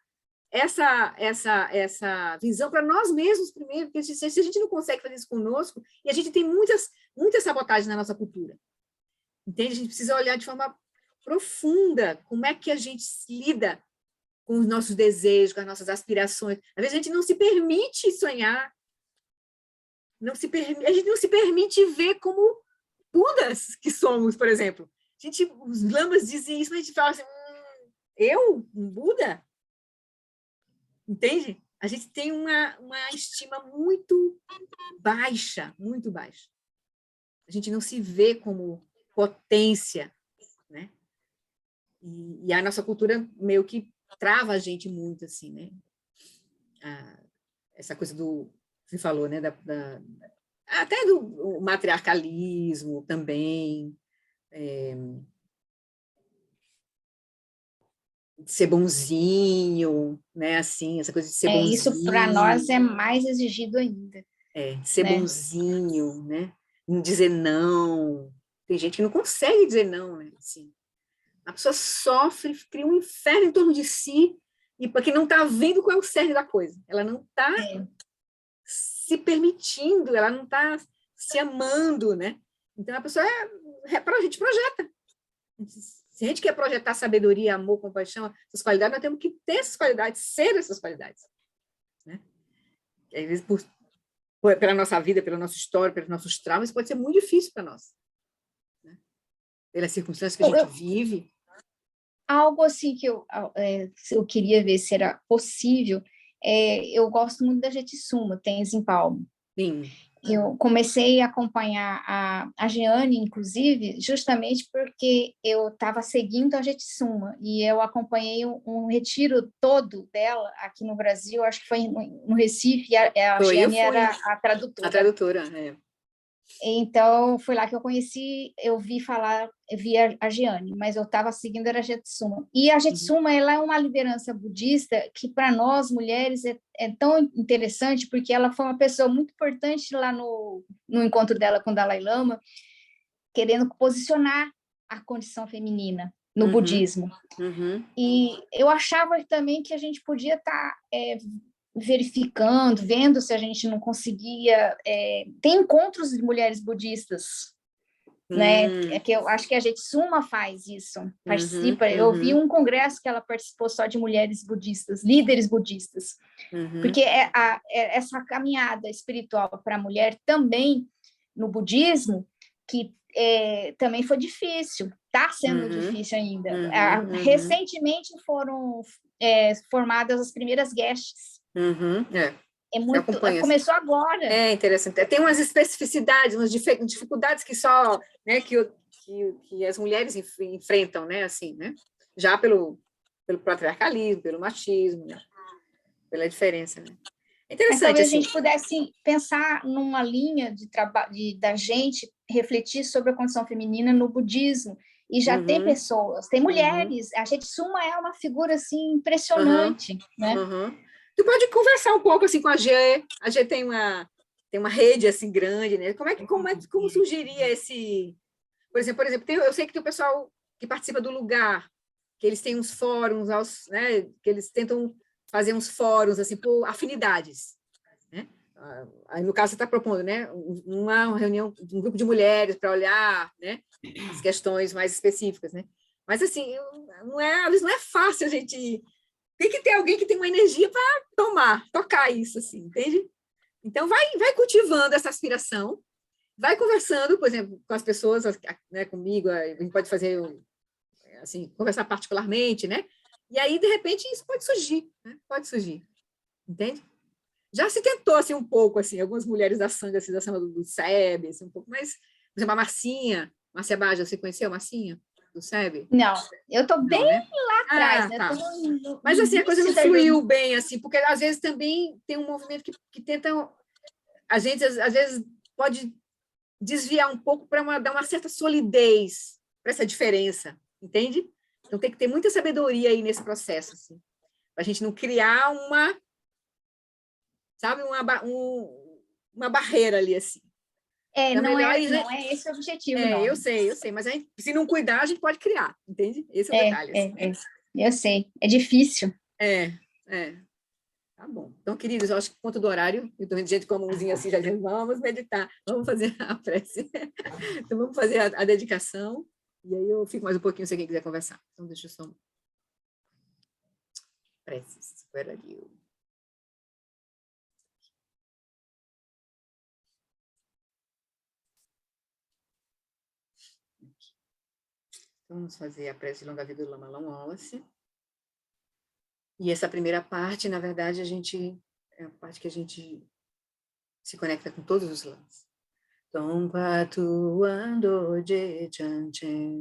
visão para nós mesmos primeiro, porque se a gente não consegue fazer isso conosco, e a gente tem muitas sabotagens na nossa cultura, entende? A gente precisa olhar de forma profunda como é que a gente lida com os nossos desejos, com as nossas aspirações. Às vezes a gente não se permite sonhar, a gente não se permite ver como Budas que somos, por exemplo. Os lamas dizem isso, mas a gente fala assim, eu? Um Buda? Entende? A gente tem uma estima muito baixa, muito baixa. A gente não se vê como potência, né? E a nossa cultura meio que trava a gente muito, assim, né? Essa coisa do que você falou, né? Até do matriarcalismo também, de ser bonzinho, né? Assim, essa coisa de ser bonzinho. Isso para nós é mais exigido ainda. De ser bonzinho, né? Não dizer não. Tem gente que não consegue dizer não, né? Assim, a pessoa sofre, cria um inferno em torno de si, e porque não está vendo qual é o cerne da coisa. Ela não está se permitindo, ela não está se amando, né? Então a pessoa a gente projeta. Se a gente quer projetar sabedoria, amor, compaixão, essas qualidades, nós temos que ter essas qualidades, ser essas qualidades. Né? E, às vezes, pela nossa vida, pela nossa história, pelos nossos traumas, pode ser muito difícil para nós. Né? Pelas circunstâncias que a gente vive. Algo assim que eu queria ver se era possível, eu gosto muito da Jetsuma, Tenzin Palmo. Sim. Eu comecei a acompanhar a Jeane, inclusive, justamente porque eu estava seguindo a Jetsuma, e eu acompanhei um retiro todo dela aqui no Brasil, acho que foi no Recife, e a Jeane era a tradutora. A tradutora, é. Então, foi lá que eu conheci, eu vi a Jeane, mas eu estava seguindo a Jetsuma. E a Jetsuma, ela é uma liderança budista que, para nós, mulheres, é tão interessante, porque ela foi uma pessoa muito importante lá no encontro dela com o Dalai Lama, querendo posicionar a condição feminina no budismo. E eu achava também que a gente podia estar verificando, vendo se a gente não conseguia... tem encontros de mulheres budistas, né? Que eu acho que a Jetsuma faz isso, participa. Eu vi um congresso que ela participou só de mulheres budistas, líderes budistas, porque essa caminhada espiritual para a mulher também no budismo, que também foi difícil, está sendo difícil ainda. Recentemente foram formadas as primeiras geshes. Começou agora. É interessante. Tem umas especificidades, umas dificuldades que só, né, que as mulheres enfrentam, né, assim, né? Já pelo patriarcalismo, pelo machismo, né? Pela diferença, né? Interessante. Mas talvez assim. a gente pudesse pensar numa linha de trabalho da gente refletir sobre a condição feminina no budismo. E já tem pessoas, tem mulheres. A Jetsuma é uma figura assim impressionante, né? Tu pode conversar um pouco assim com a G. A G tem uma rede assim grande, né? Como surgiria esse... Por exemplo, eu sei que tem o pessoal que participa do lugar, que eles têm uns fóruns, né? Que eles tentam fazer uns fóruns assim por afinidades, né? Aí no caso você está propondo, né? Uma reunião, um grupo de mulheres para olhar, né? As questões mais específicas, né? Mas assim, às vezes não é fácil a gente... Tem que ter alguém que tem uma energia para tocar isso, assim, entende? Então, vai cultivando essa aspiração, vai conversando, por exemplo, com as pessoas, né, comigo, a gente pode fazer, assim, conversar particularmente, né? E aí, de repente, isso pode surgir, né? Pode surgir, entende? Já se tentou, assim, um pouco, assim, algumas mulheres da Sangha, assim, da Sangha do SEB, assim, um pouco mais, por exemplo, a Márcia Baja, você conheceu a Marcinha? Do SEB? Não, eu estou bem né? lá atrás, né? Tá. Mas assim, a coisa não fluiu bem, assim, porque às vezes também tem um movimento que tenta, a gente às vezes pode desviar um pouco para dar uma certa solidez para essa diferença, entende? Então tem que ter muita sabedoria aí nesse processo, assim, para a gente não criar uma barreira ali, assim. Então, não é esse o objetivo, não. Eu sei, mas se não cuidar, a gente pode criar, entende? Esse é o detalhe. Assim. Eu sei, é difícil. Tá bom. Então, queridos, eu acho que por conta do horário, eu estou vendo gente com a mãozinha assim, já dizendo, vamos meditar, vamos fazer a prece. Então, vamos fazer a dedicação, e aí eu fico mais um pouquinho se alguém quiser conversar. Então, deixa eu só... Preces, where are you? Então, vamos fazer a prece de longa vida do Lama Long Wallace. E essa primeira parte, na verdade, é a parte que a gente se conecta com todos os lados. Tongpa tuando je chanchen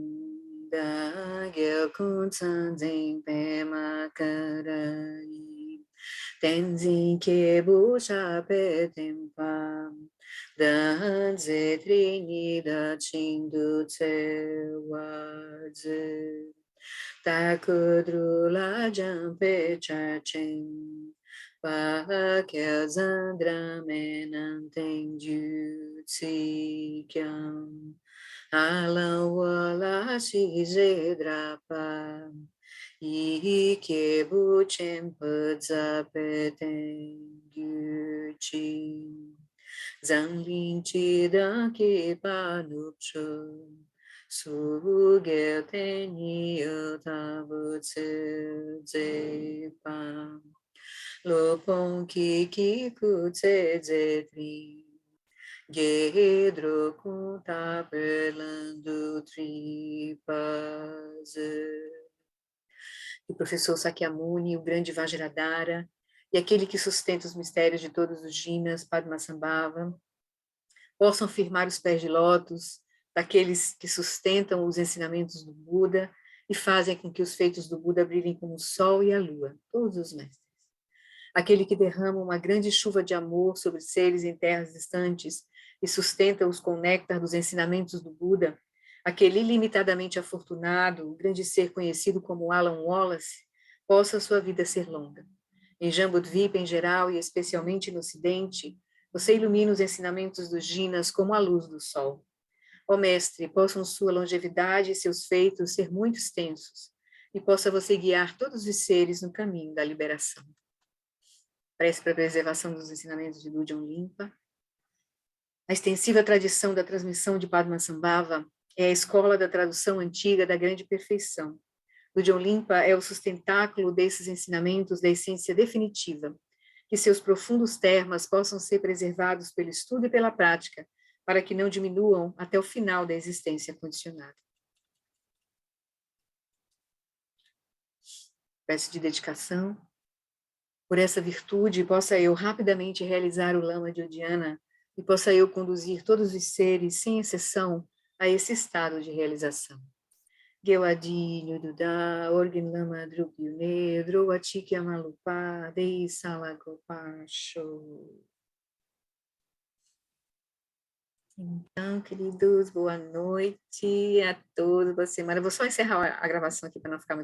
da gyal kun san zing pema karai tenzin kebu shape tempa dan zetri ni da chindu tse wazi takudrula jampe chachen pa que zandra menantendiu tsi kyam ala wala si zedrapa i que buchem pzapetendiu chi zanglin chi da ke panupcho Sugel teni otavutse zepa. Lopon ki kutse zetri. Gedro kunta pelando tripas. O professor Sakyamuni, o grande Vajradhara, e aquele que sustenta os mistérios de todos os jinas, Padmasambhava, possam firmar os pés de lótus daqueles que sustentam os ensinamentos do Buda e fazem com que os feitos do Buda brilhem como o sol e a lua, todos os mestres. Aquele que derrama uma grande chuva de amor sobre seres em terras distantes e sustenta-os com o néctar dos ensinamentos do Buda, aquele ilimitadamente afortunado, o grande ser conhecido como Alan Wallace, possa sua vida ser longa. Em Jambudvipa em geral e especialmente no Ocidente, você ilumina os ensinamentos dos jinas como a luz do sol. Ó mestre, possam sua longevidade e seus feitos ser muito extensos, e possa você guiar todos os seres no caminho da liberação. Prece para a preservação dos ensinamentos de Lujong Limpa. A extensiva tradição da transmissão de Padmasambhava é a escola da tradução antiga da grande perfeição. Lujong Limpa é o sustentáculo desses ensinamentos da essência definitiva, que seus profundos termas possam ser preservados pelo estudo e pela prática, para que não diminuam até o final da existência condicionada. Prece de dedicação. Por essa virtude, possa eu rapidamente realizar o Lama de Uddiyana e possa eu conduzir todos os seres, sem exceção, a esse estado de realização. Gewadi Nududa, Orgin Lama Drugyune, Drowatik Amalupa, Dei Salagopasho. Então, queridos, boa noite a todos, boa semana. Eu vou só encerrar a gravação aqui para não ficar muito